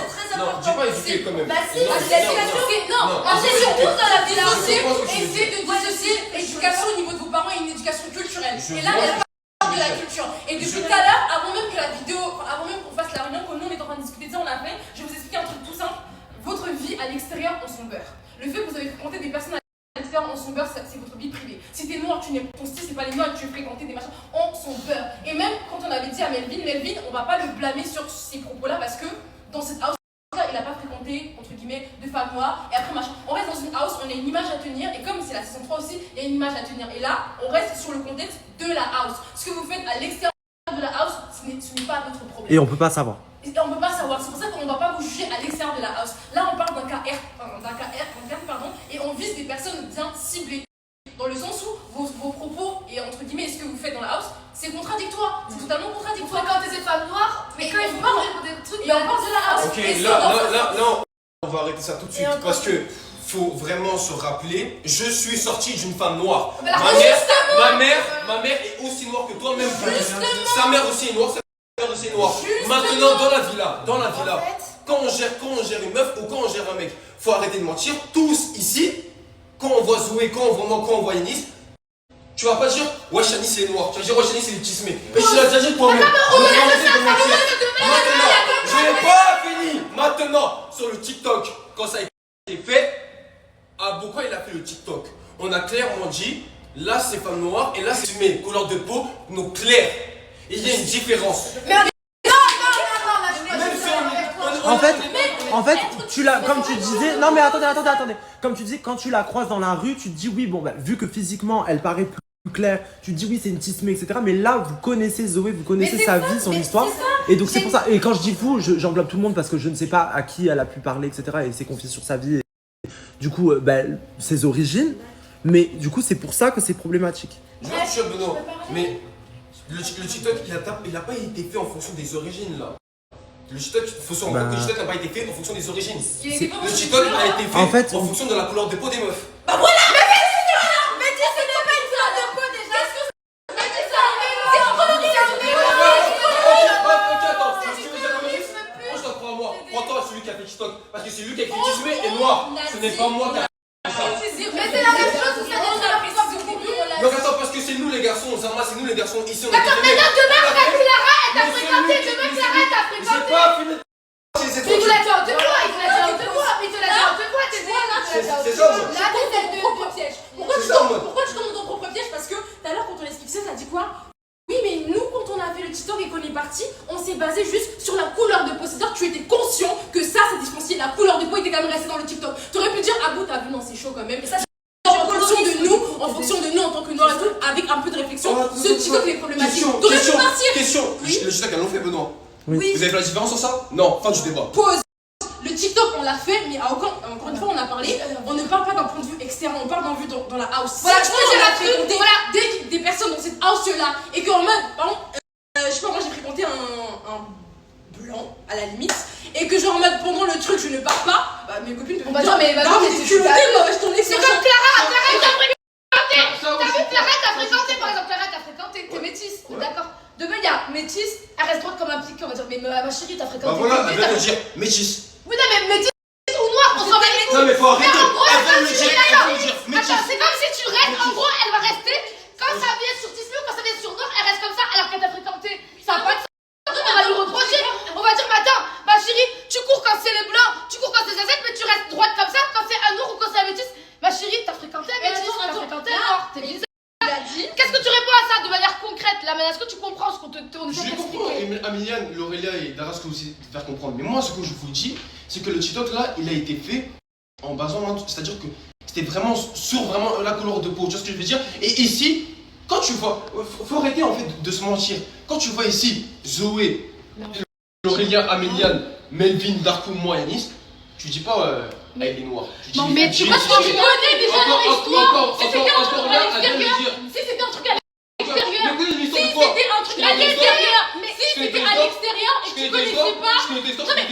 très important. Dis pas éduquer quand même. Bah si, non, on est surtout dans la villa aussi. Essayez de dissocier éducation au niveau de vos parents et une éducation culturelle. Et là, elle parle de la culture. Et depuis tout à l'heure, avant même que la vidéo, avant même qu'on fasse la réunion, que nous on est en train de discuter de ça, on a fait, je vais vous expliquer un truc tout simple. Votre vie à l'extérieur en son beurre. Le fait que vous avez fréquenté des personnes à l'extérieur en son beurre, c'est votre vie privée. Si t'es noir, ton style c'est pas les noirs, tu veux fréquenter des machins en son beurre. Et même quand on avait dit à Melvin, on va pas le blâmer sur ces propos-là parce que dans cette house, il a pas fréquenté, entre guillemets, de femmes noires. Et après machin, on reste dans une house, on a une image à tenir. Et comme c'est la saison 3 aussi, il y a une image à tenir. Et là, on reste sur le contexte de la house. Ce que vous faites à l'extérieur de la house, ce n'est pas notre problème. Et on peut pas savoir. Et on peut pas savoir, c'est pour ça qu'on ne va pas vous juger à l'extérieur de la house. Là, on parle d'un cas R, et on vise des personnes bien ciblées. Dans le sens où vos propos et entre guillemets ce que vous faites dans la house, c'est contradictoire. C'est totalement contradictoire. Quand t'es femmes noires, mais quand ils parlent des trucs, et on parle de la house. Ok, là, on va arrêter ça tout de suite parce que faut vraiment se rappeler, je suis sorti d'une femme noire. Ma mère est aussi noire que toi, même sa mère aussi est noire, sa mère aussi est noire. Maintenant, dans la villa, quand on gère une meuf ou quand on gère un mec, faut arrêter de mentir. Tous ici, quand on voit Zoé, quand on voit moi, quand on voit Yanis, Tu vas pas dire ouais Chani c'est noir, tu vas dire ouais Chani c'est les tismés. Mais je l'ai déjà dit toi-même. Je n'ai pas fini. Maintenant, sur le TikTok, quand ça a été fait, Abou, quand il a fait le TikTok, on a clairement dit là c'est femme noire et là c'est mes couleurs de peau, nos clairs. Et il y a une différence. Mais En fait, tu l'as, comme tu disais, non mais attendez. Comme tu dis, quand tu la croises dans la rue, tu te dis oui, bon, bah, vu que physiquement elle paraît plus claire, tu te dis oui, c'est une tismée, etc. Mais là, vous connaissez Zoé, vous connaissez sa vie, son histoire. Et donc c'est pour ça. Et quand je dis vous, j'englobe tout le monde parce que je ne sais pas à qui elle a pu parler, etc. Et s'est confiée sur sa vie. Et, du coup, ses origines. Mais du coup, c'est pour ça que c'est problématique. Je vois ce que tu veux, Benoît, mais le TikTok, il n'a pas été fait en fonction des origines là. Le TikTok, il faut se rendre compte que le TikTok n'a pas été fait en fonction des origines. Le TikTok a été fait en fonction de la couleur de peau des meufs. Bah voilà. Mais dis, ce n'est pas une couleur de peau déjà. Mais c'est ça. Moi je t'en crois à moi. Crois-toi à celui qui a fait TikTok. Parce que c'est lui qui a écrit tismé et noir. Ce n'est pas moi qui a fait ça. Mais c'est la même chose. Donc attends, parce que c'est nous les garçons, Zama, c'est nous les garçons ici. D'accord, mais là demain, quand Clara, elle t'a fréquenté. Demain, Clara, elle t'a fréquenté. J'ai pas fini. Mais il vous l'a dit en deux fois, il te l'a dit en deux fois, t'es c'est ça, moi. Là, t'es ton propre piège. Pourquoi tu tombes dans ton propre piège? Parce que tout à l'heure, quand on explique ça, t'as dit quoi? Oui, mais nous, quand on a fait le TikTok et qu'on est parti, on s'est basé juste sur la couleur de peau. C'est-à-dire que tu étais conscient que ça différenciait. La couleur de peau était quand même restée dans le TikTok. T'aurais pu dire, ah bon, t'as vu, non, c'est chaud quand même. Et ça, en fonction de nous en tant que noirs et tout, avec un peu de réflexion, ce TikTok est problématique. T'aurais pu partir. Question. Oui. Le TikTok, elles l'ont fait, Benoît. Oui. Vous avez fait la différence sur ça? Non, fin du débat. Pause. Le TikTok, on l'a fait, mais encore une fois, on a parlé. On ne parle pas d'un point de vue externe, on parle d'un vue dans la house. Voilà, je peux dire la fréquenter des personnes dans cette house-là, et qu'en mode, par exemple, je sais pas, moi j'ai fréquenté un blanc à la limite, et que genre en mode pendant le truc, je ne pars pas, bah mes copines peuvent me dire, mais c'est culotté, moi je t'en ai. C'est comme Clara t'a fréquenté. T'as vu Clara t'a fréquenté, par exemple, Clara t'a fréquenté, t'es métisse, d'accord. Demain, il y a métisse, elle reste droite comme un piqué, on va dire, mais ma chérie, t'as fréquenté. Bah voilà, elle vient de dire métisse. Oui, non, mais métisse ou noir, on s'en va métisse. Non, mais faut arrêter. En gros, Elle vient de le dire, métisse. attends, c'est comme si tu restes, en gros, elle va rester. Quand ça vient sur tissu, quand ça vient sur noir, elle reste comme ça alors qu'elle t'a fréquenté. Ça va pas de sens. On va lui reprocher. On va dire, mais attends, ma chérie, tu cours quand c'est les blancs, tu cours quand c'est les azettes, mais tu restes droite comme ça quand c'est un noir ou quand c'est un métis. Ma chérie, t'as fréquenté un métis, t'as fréquenté un noir. T'es bizarre. Qu'est-ce que tu réponds à ça de manière concrète là? Est-ce que tu comprends ce qu'on essaie Je comprends, d'expliquer? Ameliane, Laurelia et Dara, ce que vous essayez de faire comprendre. Mais moi, ce que je vous dis, c'est que le TikTok là, il a été fait en basant, c'est-à-dire que c'était vraiment sur vraiment la couleur de peau. Tu vois ce que je veux dire? Et ici, quand tu vois, faut arrêter en fait de se mentir. Quand tu vois ici Zoé, Laurelia, Ameliane, Melvin, Darko, moi, Yanis, tu dis pas elle est noire. Non, mais tu vois ce que tu connais déjà dans l'histoire. Si c'était un truc à l'extérieur, si c'était un truc à l'extérieur, si c'était à l'extérieur et que tu connaissais pas. Je connais tes histoires, Arrête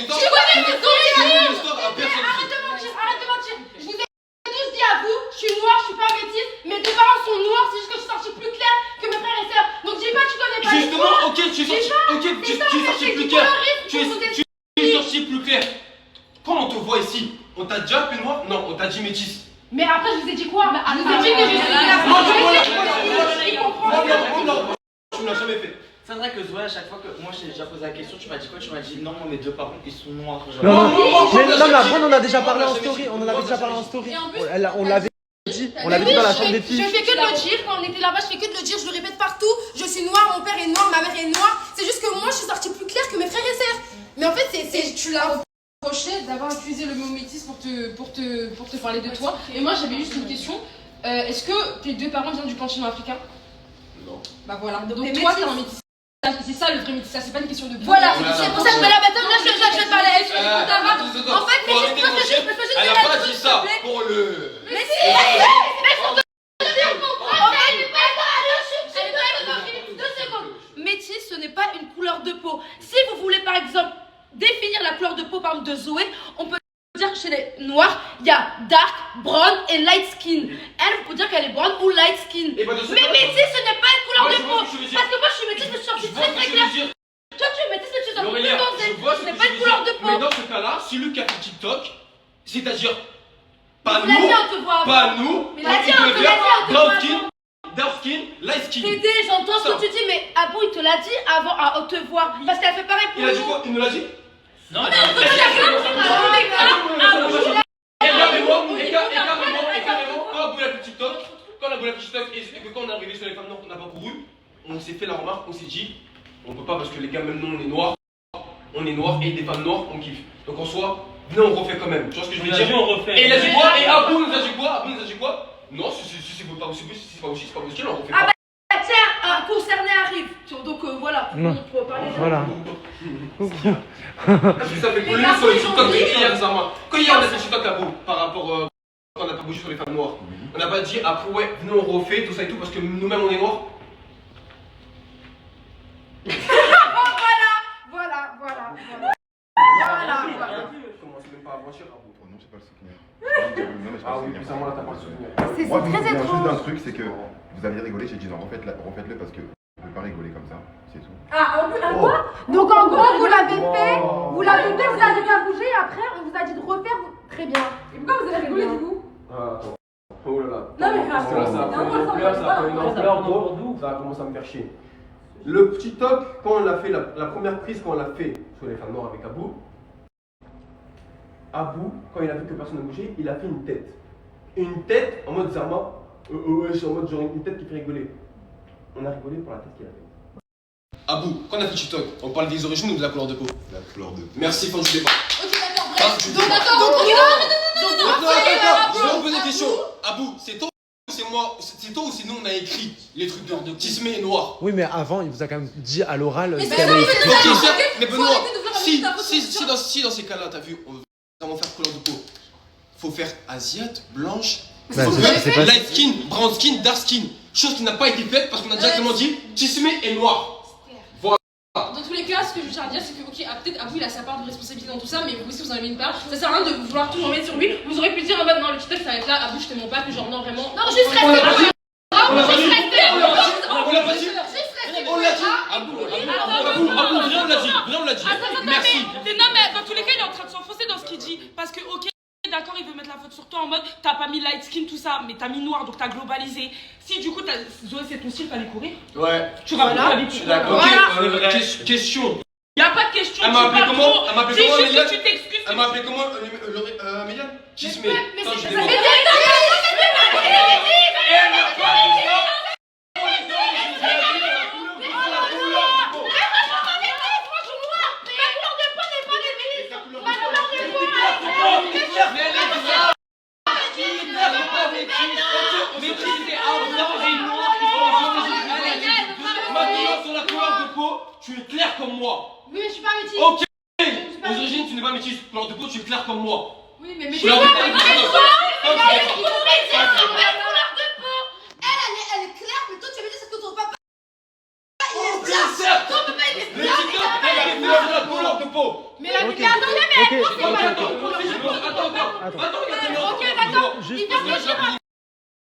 de mentir. Je vous ai tous dit à vous, je suis noire, je suis pas métisse, mes deux parents sont noirs, c'est juste que je suis sortie plus claire que mes frères et sœurs. Donc dis pas que tu connais pas justement, l'histoire. ok, tu es sorti plus clair. Tu es sorti plus clair. Quand on te voit ici, on t'a déjà appelé noir? Non, on t'a dit métisse. Mais après, je vous ai dit quoi? Je vous ai dit que je suis la Tu me l'as jamais fait. C'est vrai que Zoé, à chaque fois que moi j'ai déjà posé la question, tu m'as dit quoi? Tu m'as dit non, mes deux parents ils sont noirs. Non, mais après, on en a déjà parlé en story. On l'avait dit. On l'avait dit dans la chambre des filles. Je fais que de le dire, quand on était là-bas, je fais que de le dire, je le répète partout. Je suis noire, mon père est noir, ma mère est noire. C'est juste que moi, je suis sortie plus claire que mes frères et sœurs. Mais en fait, tu l'as reproché d'avoir utilisé le mot métis pour te parler de toi. Et moi j'avais juste une question. Est-ce que tes deux parents viennent du continent africain? Non. Bah voilà. Donc toi t'es un métis. C'est ça le vrai métissage, c'est pas une question de. Voilà, c'est pour ça que là, je vais parler. En fait, mais je peux juste elle a pas dit ça pour le. Mais si, métis, ce n'est pas une couleur de peau. Si vous voulez par exemple définir la couleur de peau par exemple de Zoé, on peut dire que chez les noirs, il y a dark, brown et light skin. Elle, vous pouvez dire qu'elle est brown ou light skin. Mais métis, ce n'est pas une couleur de peau. Parce que moi, je suis métis, je suis sortie très claire. Toi, tu es métis, mais tu es sortie plus foncée. Ce n'est pas une couleur de peau. Mais dans ce cas-là, si Luc a fait TikTok, c'est-à-dire pas nous, nous, brown skin, dark skin light skin. Tété, j'entends ce que tu dis, mais Abou il te l'a dit avant à te voir. Parce qu'elle fait pareil pour Il a nous. dit quoi? Il nous l'a dit? Non, mais Et carrément, quand Abou a fait TikTok, quand on a fait TikTok et que quand on est arrivé sur les femmes noires qu'on n'a pas couru, on s'est fait la remarque, on s'est dit, on peut pas parce que les gars, même nous on est noirs et des femmes noires, on kiffe. Donc en soi, venez on refait quand même. Tu vois ce que je veux dire? Et il a dit quoi? Et Abou nous a dit quoi? Non, si c'est pas aussi, c'est pas possible, on refait pas. tiens, un concerné arrive. Donc voilà, on peut parler de Voilà. Parce que ça fait polémique sur les TikTok hier, Zama. Quand hier on a fait TikTok Abou par rapport quand on n'a pas bougé sur les femmes noires, on n'a pas dit après ouais, venez on refait tout ça et tout parce que nous-mêmes on est noirs. Voilà. Commence même pas à mentir, Abou. Non, j'ai pas le souvenir. Ah oui, puis ça, moi là, t'as pas le souvenir. C'est Moi, je me très souviens juste d'un étrange. truc, c'est que vous aviez rigolé, j'ai dit non, refaites-le parce que je peux pas rigoler comme ça, c'est tout. Ah, quoi? Donc en gros, vous l'avez fait, vous l'avez bien bougé, et après on vous a dit de refaire, très bien. Et pourquoi vous avez rigolé du coup? Ah, attends. Oh là là. Non, mais parce que là, ça a pris une ampleur, gros. Ça a commencé à me faire chier. Le petit TikTok, quand on l'a fait, la première prise, quand on l'a fait sur les femmes noires avec Abou, quand il a vu que personne ne bougeait, il a fait une tête. Une tête en mode Zarma. Ouais, c'est en mode genre une tête qui fait rigoler. On a rigolé pour la tête qu'il a fait. Abou, quand on a fait TikTok, on parle des origines ou de la couleur de peau? La couleur de peau. Merci, fin du débat. Ok, d'accord, Fin bref. du Donc, débat. attends, Je vais vous poser une question. Abou, c'est toi ou c'est moi? C'est toi ou c'est nous on a écrit les trucs de Tismé et Noir? Oui, mais avant, il vous a quand même dit à l'oral Mais ce c'est qu'elle ça, avait mais écrit. Mais Benoît, arrêter de vouloir rajouter ta faute si dans ces cas-là, t'as vu, on veut vraiment faire couleur de peau. Faut faire asiate, blanche, Bah, c'est pas- light skin, brown skin, dark skin. Chose qui n'a pas été faite parce qu'on a directement dit Tismé et Noir. Dans tous les cas, ce que je tiens à dire, c'est que, ok, peut-être Abou il a sa part de responsabilité dans tout ça, mais vous aussi vous en avez une part. Ça sert à rien de vouloir tout remettre sur lui. Vous aurez pu dire en mode non, le TikTok ça va être là, Abou je te mens pas, que genre non, vraiment. Non, juste rester. On l'a pas dit. On l'a pas dit. On l'a dit. Abou, viens, on l'a dit. Merci. Non, mais dans tous les cas, il est en train de s'enfoncer dans ce qu'il dit. Parce que, ok, d'accord, il veut mettre la faute sur toi en mode t'as pas mis light skin, tout ça, mais t'as mis noir, donc t'as globalisé. Si du coup, Zoé, c'est ton style, fallait courir. Ouais. Tu racontes la vie. Je suis d'accord. Question. Y'a pas de question. Elle m'a appelé comment? Elle m'a appelé comment, Méliane? Tu t'excuses. Elle m'a appelé comment, Méliane? Tismé. Mais c'est ça. Sur la couleur de peau, tu es clair comme moi. Oui, mais je suis pas métisse. Ok. Aux origines, tu n'es pas métisse. Couleur de peau, tu es clair comme moi. Oui, mais Couleur de peau. Elle est claire, mais toi tu veux dire que ton papa il est blanc. Certes. Ton papa il est Le blanc. TikTok, elle a fait la couleur de peau. Mais la mais attendez, mais Ok, ok, d'accord. Il vient de dire.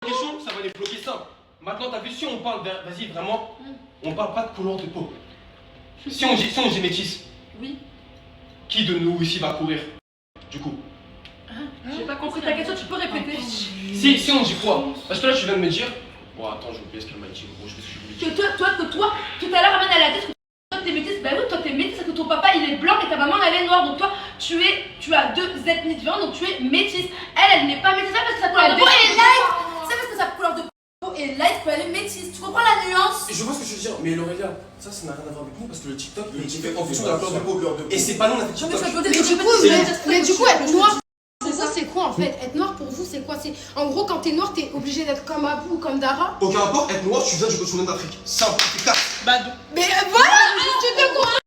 Question, ça va les bloquer simple. Maintenant, t'as vu, si on parle, vas-y, vraiment, on parle pas de couleur de peau. Si on dit métisse, Oui. qui de nous ici va courir? Du coup. J'ai pas compris ta question, tu peux répéter? Si on dit quoi? Parce que là, tu viens de me dire. Bon, attends, j'ai oublié ce qu'elle m'a dit. Gros, je vais Que toi, tout à l'heure, Amanda, elle a dit que toi t'es métisse. Bah oui, toi t'es métisse parce que ton papa il est blanc et ta maman elle est noire. Donc toi, tu as deux ethnies différentes, donc tu es métisse. Elle n'est pas métisse parce que sa couleur de peau est light. C'est parce que sa couleur de peau est light qu'elle est métisse. Tu comprends la nuance? Je vois ce que je veux dire, mais L'Oréal, ça n'a rien à voir avec nous parce que le TikTok il est fait en fonction de la couleur de peau. Et c'est pas nous, on a fait TikTok. Mais du coup, être noir, pour vous, c'est quoi en fait? Être noir pour vous, c'est quoi? En gros, quand t'es noir, t'es obligé d'être comme Abou ou comme Dara? Aucun rapport, être noir, tu viens du continent d'Afrique. Simple, c'est clair. Mais voilà, tu te comprends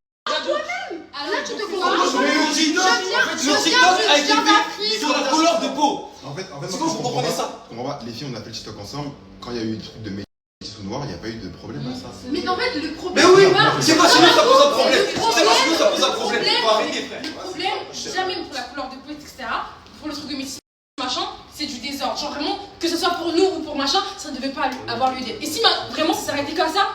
toi-même. Là, tu te comprends. Mais le TikTok a été fait sur la couleur de peau. En fait, Sinon, vous comprenez ça. Les filles, on a fait le TikTok ensemble. Quand il y a eu des trucs de métis ou noir, il n'y a pas eu de problème à ça. Mais en fait, le problème. Mais oui, c'est pas sinon ça pose un problème. C'est pas sinon ça pose un problème. Faut arrêter, frère. Le problème, jamais pour la couleur de peau, etc., pour le truc de métis, machin, c'est du désordre. Genre vraiment, que ce soit pour nous ou pour machin, ça ne devait pas avoir lieu d'être. Et si vraiment ça s'arrêtait comme ça,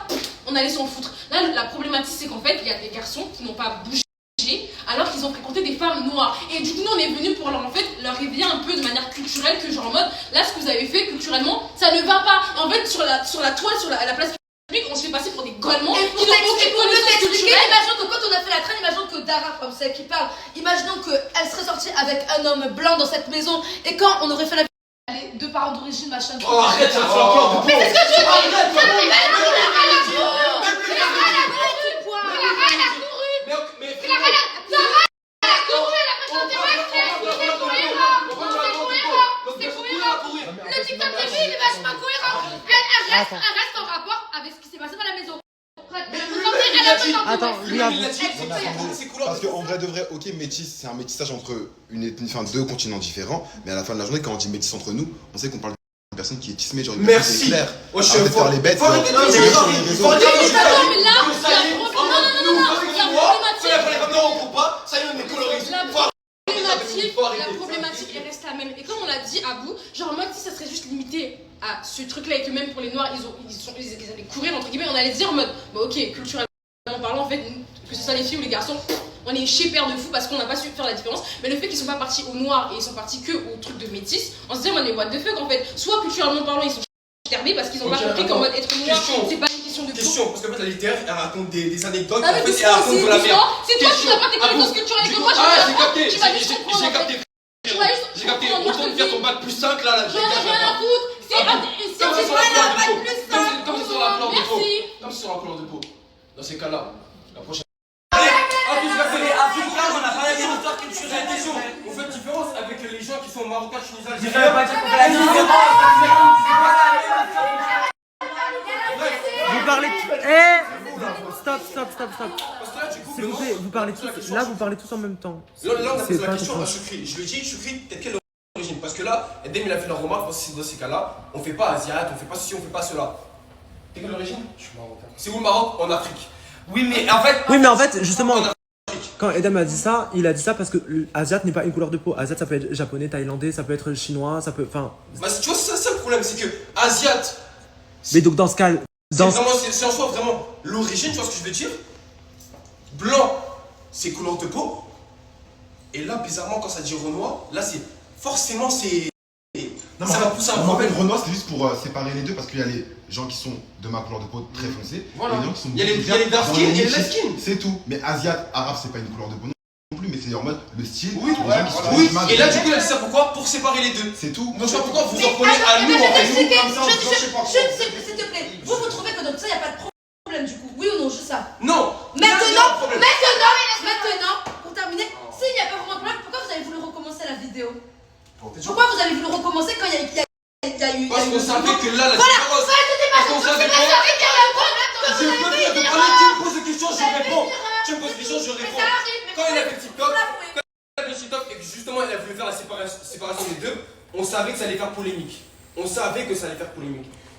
on allait s'en foutre. Là, la problématique, c'est qu'en fait, il y a des garçons qui n'ont pas bougé clichés alors qu'ils ont fréquenté des femmes noires. Et du coup, nous, on est venu pour leur réveiller un peu de manière culturelle, que genre en mode, là, ce que vous avez fait culturellement, ça ne va pas. En fait, sur la toile, sur la place publique, on se fait passer pour des golements qui n'ont aucune connaissance culturelle. Imaginons que quand on a fait la traîne, imaginons que Dara, comme celle qui parle, imaginons qu'elle serait sortie avec un homme blanc dans cette maison, et quand on aurait fait la les deux parents d'origine, machin. Oh, arrête, ça fait encore de Mais c'est ce que tu veux le TikTok de lui, il est vachement cohérent. Elle reste en rapport avec ce qui s'est passé dans la maison. Attends, parce qu'en vrai de vrai, ok, métis, c'est un métissage entre deux continents différents, mais à la fin de la journée, quand on dit métis entre nous, on sait qu'on parle d'une personne qui est tissée, genre une personne qui est claire. Moi, je suis un faire les bêtes. Faut arrêter de dire ça. Faut arrêter de dire ça. Mais là, ça y est, ça y est, on est colorisé. La problématique, elle reste la même. Et comme on l'a dit à bout, genre en mode si ça serait juste limité à ce truc-là et que même pour les noirs, ils allaient courir, entre guillemets, on allait dire en mode, bah ok, culturellement parlant, en fait, que ce soit les filles ou les garçons, on est chez père de fou parce qu'on n'a pas su faire la différence. Mais le fait qu'ils sont pas partis aux noirs et ils sont partis que au truc de métis, on se dit, mais what the fuck en fait. Soit culturellement parlant, ils sont terbés parce qu'ils ont pas compris qu'en mode être noir, c'est pas une question de question, parce qu'en fait la littéraire elle raconte des anecdotes, ah, en fait elle raconte de la merde. C'est toi qui n'as pas tes connaissances culturelles que moi, j'ai capté. J'ai capté, autant de faire ton bac plus 5 là, j'en ai rien à foutre. C'est pas la bac plus 5. Comme c'est sur la couleur de peau. Comme c'est sur la couleur de peau. Dans ces cas-là, la prochaine. Les Africains, on a parlé des histoires culturelles. On fait différence avec les gens qui sont marocains, tunisiens. Je veux pas dire qu'on fait la différence. Vous parlez. Stop. S'il vous plaît, vous parlez tous. Là, vous parlez tous en même temps. Là, on a posé la question à Choukri. Je lui ai dit, Choukri, peut-être quelle origine? Parce que là, Edem, il a fait la remarque dans ces cas-là. On fait pas asiate, on fait pas ceci, on fait pas cela. T'es quelle origine? Je suis marocain. C'est où le Maroc? En Afrique. Oui, mais en fait, justement, quand Edem a dit ça, il a dit ça parce que asiate n'est pas une couleur de peau. Asiate, ça peut être japonais, thaïlandais, ça peut être chinois, ça peut. Enfin. Bah, tu vois, c'est ça le problème, c'est que asiate. Mais donc, dans ce cas. C'est en soi vraiment l'origine, tu vois ce que je veux dire? Blanc, c'est couleur de peau. Et là, bizarrement, quand ça dit Renoir, là, c'est forcément, c'est. Non, ça va pousser un en problème. fait, Renoir, c'est juste pour séparer les deux parce qu'il y a les gens qui sont de ma couleur de peau très foncée. Voilà. Et les gens qui sont il y a les dark skin et les light skin. C'est tout. Mais asiate, arabe, c'est pas une couleur de peau non plus, mais c'est en mode le style. Oui, et là, du coup, il a dit ça pourquoi? Pour séparer les deux. C'est tout. Donc, je sais pas pourquoi vous en prenez à nous, en fait. S'il te plaît, vous trouvez que dans ça, il n'y a pas de problème du coup? Oui ou non, juste ça? Non. Maintenant, pour terminer, s'il n'y a pas vraiment de problème, pourquoi vous avez voulu recommencer la vidéo? Pourquoi vous avez voulu recommencer quand il y a eu. Parce qu'on savait que là, la voilà, différence. parce qu'on savait qu'il y a un problème. Je peux dire de parler, tu me poses des questions, je réponds. Tu me poses des questions, je réponds. Quand il a fait TikTok, et que justement il a voulu faire la séparation des deux, on savait que ça allait faire polémique.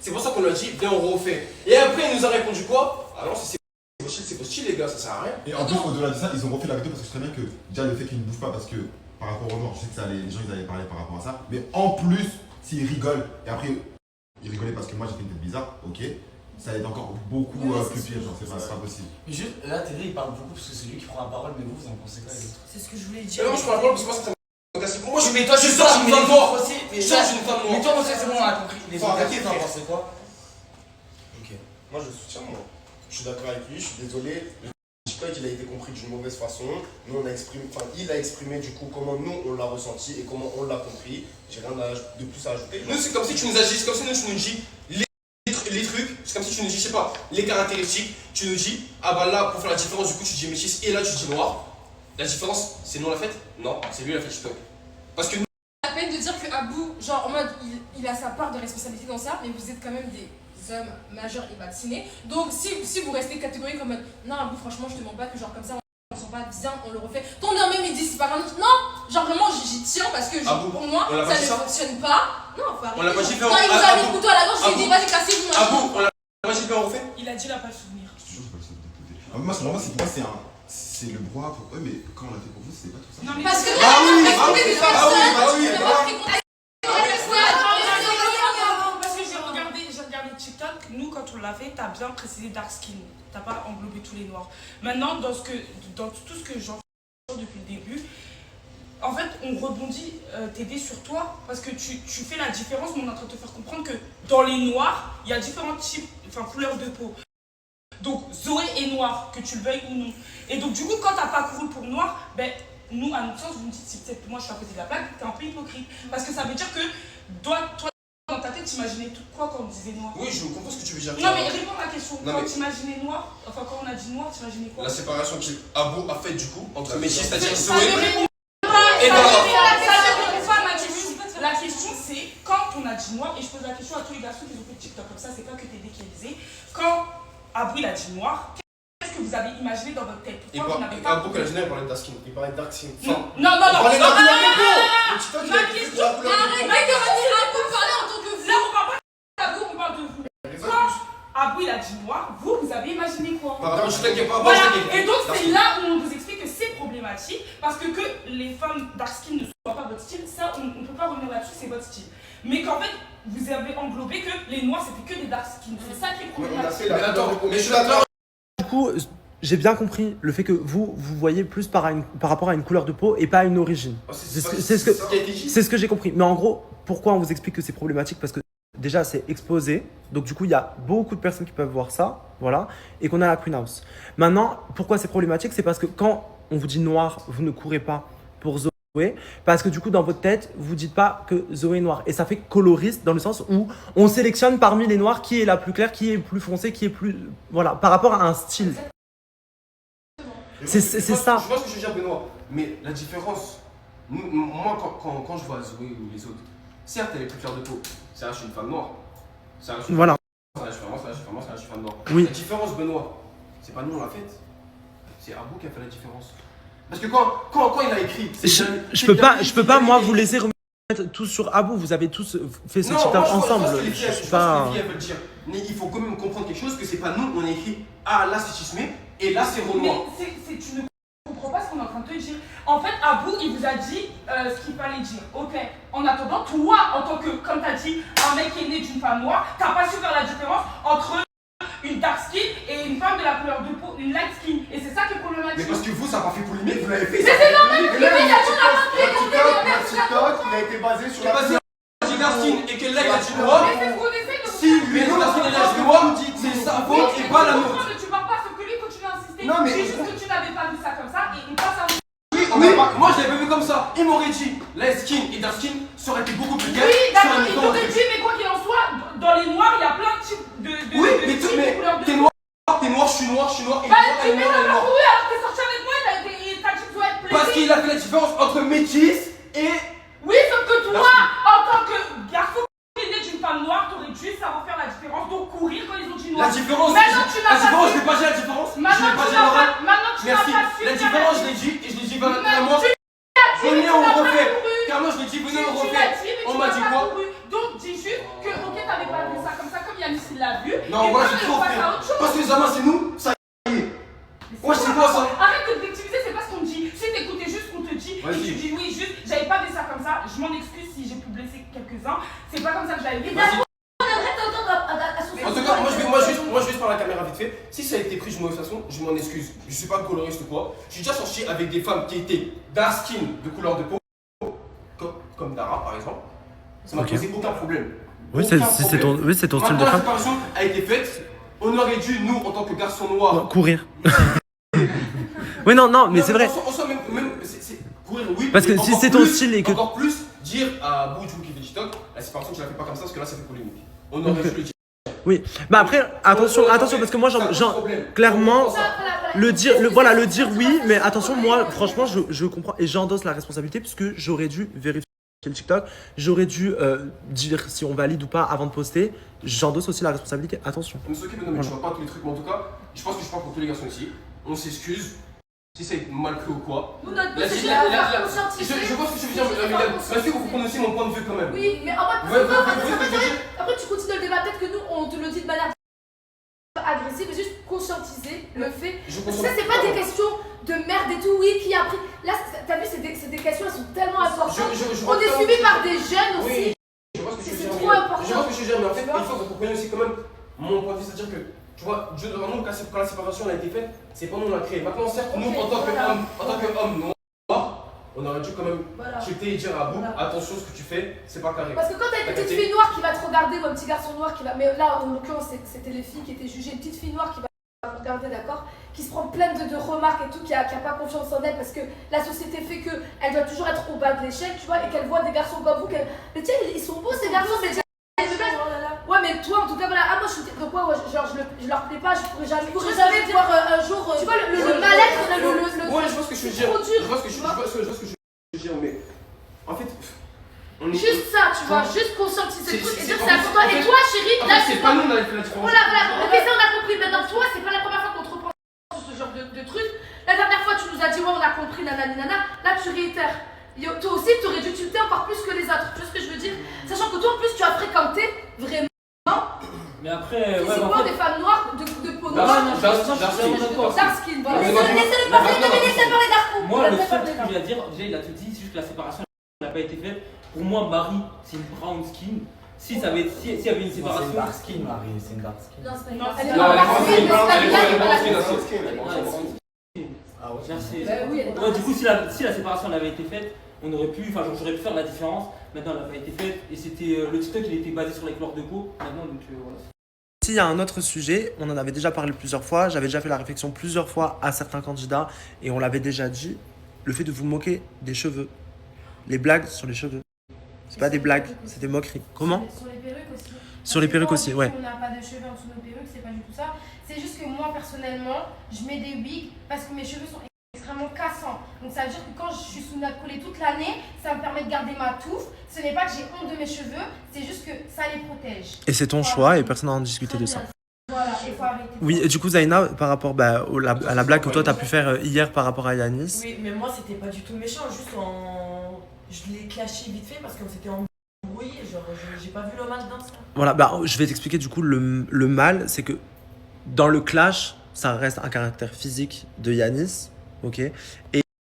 C'est pour ça qu'on lui a dit, viens, on refait. Et après, il nous a répondu quoi? Ah non, c'est vos styles, les gars, ça sert à rien. Et en plus, au-delà de ça, ils ont refait la vidéo parce que je sais très bien que déjà le fait qu'ils ne bougent pas parce que par rapport au mort, je sais que les gens ils allaient parler par rapport à ça. Mais en plus, s'ils rigolent, et après ils rigolaient parce que moi j'ai fait une tête bizarre, ok, ça allait être encore beaucoup plus pire, genre c'est pas possible. Mais juste, là, Terry il parle beaucoup parce que c'est lui qui prend la parole, mais vous en pensez quoi? C'est ce que je voulais dire. Non, je prends la parole parce que moi ça m'intéresse. Moi, mais toi, je sors une femme noire. Je sors une femme noire. Mais toi, c'est bon, on a compris. Les faut arrêter, t'en pensais quoi? Ok. Moi, je soutiens, moi. Je suis d'accord avec lui, je suis désolé. TikTok, il a été compris d'une mauvaise façon. Nous, il a exprimé du coup comment nous on l'a ressenti et comment on l'a compris. J'ai rien de plus à ajouter. Nous, c'est comme si tu nous agis, c'est comme si tu nous dis les trucs, c'est comme si tu nous dis, je sais pas, les caractéristiques. Tu nous dis, ah bah là, pour faire la différence, du coup, tu dis métis et là, tu dis noir. La différence, c'est nous l'a fait? Non, c'est lui qui l'a fait TikTok. Parce que nous. La peine de dire que Abou, genre en mode, il a sa part de responsabilité dans ça, mais vous êtes quand même des hommes majeurs et vaccinés. Donc si vous restez catégorique en mode non Abou, franchement je te mens pas que genre comme ça on sent pas bien, on le refait. Ton homme même il dit c'est pas grave. Non, genre vraiment j'y tiens parce que pour moi ça ne fonctionne pas. Non, faut arrêter. On l'a pas dit, quand il vous a mis le couteau à la gorge, je lui ai dit vas-y cassez-vous. Abou, on l'a pas dit, on refait. Il a dit il a pas le souvenir. Moi c'est le brouhaha pour eux, mais quand on l'a fait pour vous, c'était pas tout ça. Non, mais parce que là, on a fréquenté des personnes. Parce que j'ai regardé TikTok, nous quand on l'a fait, t'as bien précisé dark skin, t'as pas englobé tous les noirs. Maintenant, dans tout ce que j'entends depuis le début. En fait, on rebondit t'aider sur toi parce que tu fais la différence, mais on est en train de te faire comprendre que dans les noirs, il y a différents types, couleurs de peau. Donc Zoé est noire, que tu le veuilles ou non. Et donc du coup, quand t'as pas couru pour noir, ben nous, à notre sens, vous me dites si peut-être moi je suis à côté de la plaque, t'es un peu hypocrite. Parce que ça veut dire que toi dans ta tête, t'imaginais quoi quand on disait noir? Oui, je comprends ce que tu veux dire. Non, mais réponds à la question. Non, quand mais... t'imaginais noir, quand on a dit noir, t'imaginais quoi? La séparation qu'Abou a faite du coup entre Métis, c'est-à-dire Ça Zoé ne répond et pas, Dara. ça ne répond pas à ma question. La question c'est quand on a dit noir, et je pose la question à tous les garçons qui ont fait TikTok comme ça, c'est pas que TD qui est visé. Quand Abou il a dit noir, qu'est-ce que vous avez imaginé dans votre tête? Pourquoi vous n'avez pas Abou, quand il parlait de dark skin, il parlait de dark skin. Non, ma question, Arrêtez de parler en tant que vous. Là, on parle pas d'Abou, on parle de vous. Quand Abou il a dit noir, vous avez imaginé quoi? Voilà. Et donc c'est là où on vous explique que c'est problématique parce que les femmes dark skin ne soient pas votre style, ça on ne peut pas revenir là-dessus, c'est votre style. Mais qu'en fait, vous avez englobé que les noirs c'était que des dark skin. C'est ça qui est problématique. Mais je suis d'accord. Du coup, j'ai bien compris le fait que vous voyez plus par rapport à une couleur de peau et pas à une origine. C'est ce que j'ai compris. Mais en gros, pourquoi on vous explique que c'est problématique? Parce que déjà, c'est exposé. Donc du coup, il y a beaucoup de personnes qui peuvent voir ça. Voilà. Et qu'on a la Queen House. Maintenant, pourquoi c'est problématique? C'est parce que quand on vous dit noir, vous ne courez pas pour Zoé. Parce que du coup, dans votre tête, vous dites pas que Zoé est noire. Et ça fait coloriste dans le sens où on sélectionne parmi les noirs qui est la plus claire, qui est plus foncée, qui est plus... Voilà, par rapport à un style. C'est ça. Je vois ce que je veux dire, Benoît. Mais la différence, moi, quand je vois Zoé ou les autres, certes, elle est plus claire de peau. Ça, je suis une femme noire. Ça, je suis une voilà. femme noire. Ça, je suis une femme noire. Oui. La différence, Benoît, c'est pas nous, on l'a faite. C'est Abou qui a fait la différence. Parce que quand il a écrit... Je peux pas, moi, vous laisser remettre tout sur Abou. Vous avez tous fait ce TikTok ensemble. Je suis pas... Mais il faut quand même comprendre quelque chose, que c'est pas nous, on a écrit « Ah, là, c'est chismé, et là, c'est Renoir ». Mais tu ne comprends pas ce qu'on est en train de te dire. En fait, Abou, il vous a dit ce qu'il fallait dire. Ok. En attendant, toi, en tant que, comme tu as dit, un mec qui est né d'une femme noire, tu n'as pas su faire la différence entre une dark skin et une femme de la couleur de peau, une light skin. Et c'est ça qui est problématique. Mais parce que vous, ça n'a pas fait polémique, vous l'avez fait. Mais c'est normal, Le TikTok, il a été basé sur la... dark skin et que là, il a dit noir. Mais c'est ce qu'on essaie de... Si lui, il a dit noir, c'est sa faute et pas la nôtre. Mais tu parles pas, ce que lui continue à insister. Non, mais... C'est juste que tu n'avais pas vu ça comme ça et il passe à... Oui, moi je l'avais pas vu comme ça. Il m'aurait dit light skin et dark skin, ça aurait été beaucoup plus clair. Oui, d'accord, il t'aurait dit, mais quoi qu'il en soit, dans les noirs, il y a plein de types de oui, mais t'es noir, je suis noir, et noir, et noir. Oui, alors t'es sorti avec moi, t'as dit que tu dois être plaisir. Parce qu'il a fait la différence entre métis et... Oui, sauf que toi, en tant que garçon qui est né d'une femme noire, t'aurais dû savoir faire la différence, donc courir quand ils ont dit noir. La différence, je vais pas dire la différence. Maintenant, tu n'as pas su. La différence, je l'ai dit, et je l'ai dit vraiment. Venez, on refait. Car moi, je l'ai dit, venez, on refait. On m'a dit quoi? Donc, dis juste que, ok, t'avais pas vu ça comme ça, comme Yanis il l'a vu. Non, moi, j'ai trop fait. Parce que les amants, c'est nous, ça y est. Moi, c'est quoi ça? Arrête de victimiser, c'est pas ce qu'on dit. Si t'écoutais juste ce qu'on te dit, et tu dis oui, juste, j'avais pas vu ça comme ça, je m'en excuse si j'ai pu blesser quelques-uns. C'est pas comme ça que j'avais vu. En tout cas, moi je vais juste par la caméra vite fait. Si ça a été pris de mauvaise façon, je m'en excuse. Je suis pas coloriste ou quoi. Je suis déjà sorti avec des femmes qui étaient dark skin de couleur de peau, comme Dara par exemple. Ça m'a causé aucun problème. Oui, c'est ton style de femme. La séparation a été faite. On aurait dû, nous, en tant que garçons noirs, courir. Oui, non, mais c'est vrai. Courir, oui. Parce que si c'est ton style et que. Encore plus, dire à Abou qui fait TikTok, la séparation, tu la fais pas comme ça parce que là, ça fait polémique. On aurait dû le dire. Oui, bah après, attention, parce que moi, clairement, le dire oui, mais attention, moi, franchement, je comprends et j'endosse la responsabilité puisque j'aurais dû vérifier le TikTok, j'aurais dû dire si on valide ou pas avant de poster, j'endosse aussi la responsabilité, attention. Mais c'est ok, mais je vois pas tous les trucs, mais en tout cas, je pense que je parle pour tous les garçons ici, on s'excuse. Si c'est mal pris ou quoi. Nous, notre but, c'est de faire conscientiser. Je vois ce que tu veux dire, mais est-ce que vous comprenez aussi mon point de vue quand même? Oui, mais en fait, après, tu continues le débat. Peut-être que nous, on te le dit de manière agressive, mais juste conscientiser le fait. Ça, c'est pas des questions de merde et tout, oui, qui a pris. Là, t'as vu, c'est des questions, elles sont tellement importantes. On est suivi par des jeunes aussi. Je vois ce que tu veux dire. C'est trop important. Je vois ce que tu veux dire, mais en fait, il faut que vous compreniez aussi quand même mon point de vue, c'est-à-dire que. Tu vois, Dieu devant nous, quand la séparation a été faite, c'est pas nous on l'a créé. Maintenant, certes, nous, en tant qu'hommes noirs, on aurait dû quand même Voilà. checker et dire à Abou, Voilà. attention, ce que tu fais, c'est pas carré. Parce que quand t'as une petite fille noire qui va te regarder, ou un petit garçon noir qui va. Mais là, en l'occurrence, c'était les filles qui étaient jugées. Une petite fille noire qui va te regarder, d'accord, qui se prend plein de remarques et tout, qui a pas confiance en elle parce que la société fait qu'elle doit toujours être au bas de l'échelle, tu vois, et qu'elle voit des garçons comme vous. Mais tiens, ils sont beaux ces garçons, mais ouais, mais toi en tout cas, voilà. Ah, moi je suis. Donc, ouais, genre, je leur plais pas, je pourrais jamais voir un jour. Tu vois, le mal-être, Ouais, je vois ce que je veux dire. trop dur. Je vois ce que je veux dire, mais en fait. On est Juste ça, tu vois, juste conscientiser le truc et dire c'est en fait, important. en Et fait, toi, chérie, en là, fait, c'est pas nous, on avait fait la différence. Voilà, ok, ça on a compris. Maintenant, toi, c'est pas la première fois qu'on te reprend ce genre de truc. La dernière fois, tu nous as dit, ouais, on a compris, nanani, nana. Là, tu réitères. Toi aussi, tu aurais dû tilter encore plus que les autres. Tu vois ce que je veux dire? Sachant que toi, en plus, tu as fréquenté vraiment. Mais après, physiquement, des femmes noires de peau noire. Dark skin, voilà. Laissez-le parler, Darko. Moi, le seul truc que j'ai à dire, déjà, il a tout dit, c'est juste que la séparation n'a pas été faite. Pour moi, Marie, c'est une brown skin. Si ça avait été, s'il y avait une séparation. C'est une dark skin, Marie, c'est une dark skin. Non, c'est pas une Non, dark elle skin. est pas dark skin, Ah ouais. Merci. Bah oui, elle est Ouais, du coup, si la séparation avait été faite, on aurait pu, enfin, j'aurais pu faire la différence. Maintenant, elle n'a pas été faite. Et c'était le TikTok, il était basé sur les couleurs de peau. Maintenant, donc voilà. S'il y a un autre sujet, on en avait déjà parlé plusieurs fois, j'avais déjà fait la réflexion plusieurs fois à certains candidats et on l'avait déjà dit, le fait de vous moquer des cheveux, les blagues sur les cheveux. C'est pas des blagues, c'est des moqueries. Comment? Sur les perruques aussi. Sur les perruques aussi, ouais. On n'a pas de cheveux en dessous de nos perruques, c'est pas du tout ça. C'est juste que moi, personnellement, je mets des wigs parce que mes cheveux sont extrêmement cassants. Donc ça veut dire que quand je suis sous nappe collée toute l'année, ça me permet de garder ma touffe. Ce n'est pas que j'ai honte de mes cheveux, c'est juste que ça les protège. Et c'est ton choix et personne n'a en discuté de ça. Voilà, il faut arrêter. Oui, et du coup, Zaina, par rapport à la blague que toi, tu as pu faire hier par rapport à Yanis. Oui, mais moi, c'était pas du tout méchant, juste je l'ai clashé vite fait parce qu'on s'était embrouillé, genre, j'ai pas vu le mal dans ça. Voilà, je vais t'expliquer du coup le mal, c'est que dans le clash, ça reste un caractère physique de Yanis, ok? Et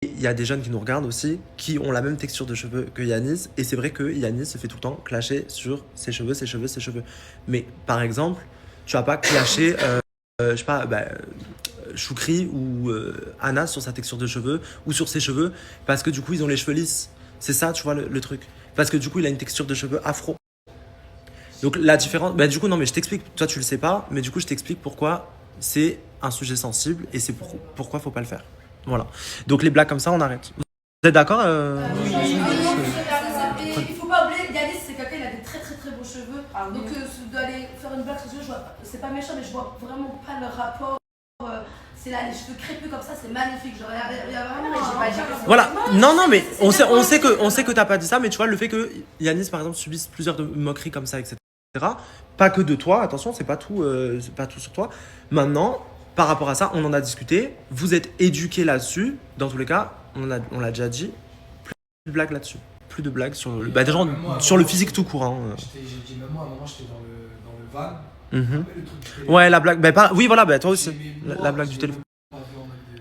il y a des jeunes qui nous regardent aussi, qui ont la même texture de cheveux que Yanis, et c'est vrai que Yanis se fait tout le temps clasher sur ses cheveux, ses cheveux, ses cheveux. Mais par exemple, tu vas pas clasher, je sais pas, Choukri ou Anna sur sa texture de cheveux, ou sur ses cheveux, parce que du coup, ils ont les cheveux lisses. C'est ça, tu vois, le truc. Parce que du coup, il a une texture de cheveux afro. Donc la différence, du coup non mais je t'explique, toi tu le sais pas, mais du coup je t'explique pourquoi c'est un sujet sensible et c'est pourquoi faut pas le faire. Voilà. Donc les blagues comme ça on arrête. Vous êtes d'accord Il faut pas oublier, Yanis c'est quelqu'un, il a des très très très beaux cheveux. Donc d'aller faire une blague sur ses cheveux, c'est pas méchant mais je vois vraiment pas le rapport. C'est là les cheveux crépus comme ça, c'est magnifique. Genre il y a vraiment. Voilà. Non mais on sait que t'as pas dit ça, mais tu vois le fait que Yanis par exemple subisse plusieurs moqueries comme ça, etc. Pas que de toi, attention, c'est pas tout sur toi. Maintenant, par rapport à ça, on en a discuté. Vous êtes éduqués là-dessus. Dans tous les cas, on l'a déjà dit. Plus de blagues là-dessus. Plus de blagues sur le, déjà, sur le physique tout court. J'ai dit même moi, à un moment, j'étais dans le van. Ouais, la blague. Oui, voilà, toi aussi. La blague du téléphone.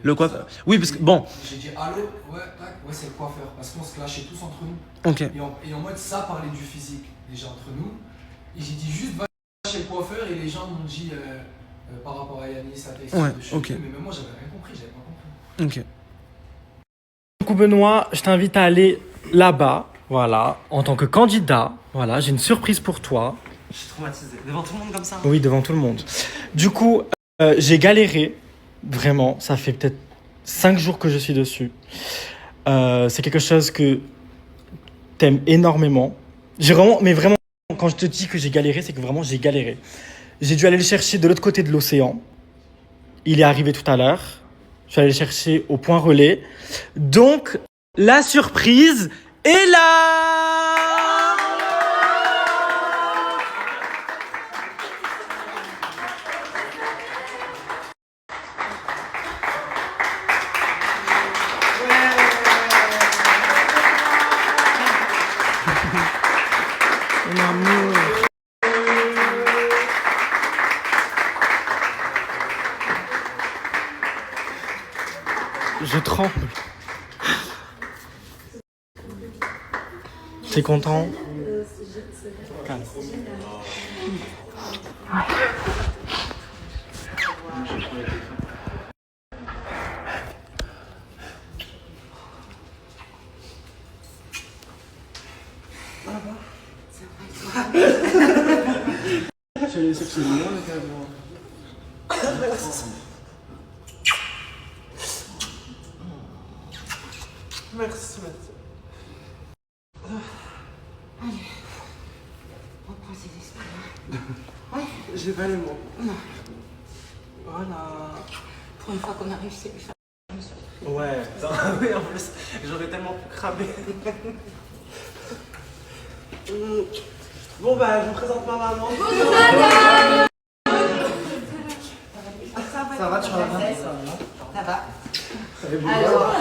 Le coiffeur. Oui, parce que bon. J'ai dit allô, ouais, c'est le coiffeur. Parce qu'on se clashait tous entre nous. Ok. Et en mode, ça parlait du physique, déjà entre nous. Et j'ai dit juste va chez le coiffeur et les gens m'ont dit par rapport à Yanis, sa texture de cheveux. Mais même moi, j'avais rien compris, j'avais pas compris. Ok. Du coup, Benoît, je t'invite à aller là-bas, voilà, en tant que candidat. Voilà, j'ai une surprise pour toi. Je suis traumatisé. Devant tout le monde comme ça. Oui, devant tout le monde. Du coup, j'ai galéré. Vraiment, ça fait peut-être 5 jours que je suis dessus. C'est quelque chose que t'aimes énormément. Mais vraiment, quand je te dis que j'ai galéré, c'est que vraiment j'ai galéré. J'ai dû aller le chercher de l'autre côté de l'océan. Il est arrivé tout à l'heure. Je suis allé le chercher au point relais. Donc, la surprise est là! Mon amour. Je tremble. T'es content? Calme. c'est mignon le câlin. Merci, Mathieu. Allez, reprends tes esprits. Ouais. J'ai pas les mots. Non. Voilà. Pour une fois qu'on a réussi à lui faire. Ouais, putain, oui, en plus, j'aurais tellement pu cramer. Bon, bah, je vous présente ma maman. Bonjour, madame. Ça va, tu vas bien? Ça va. Alors,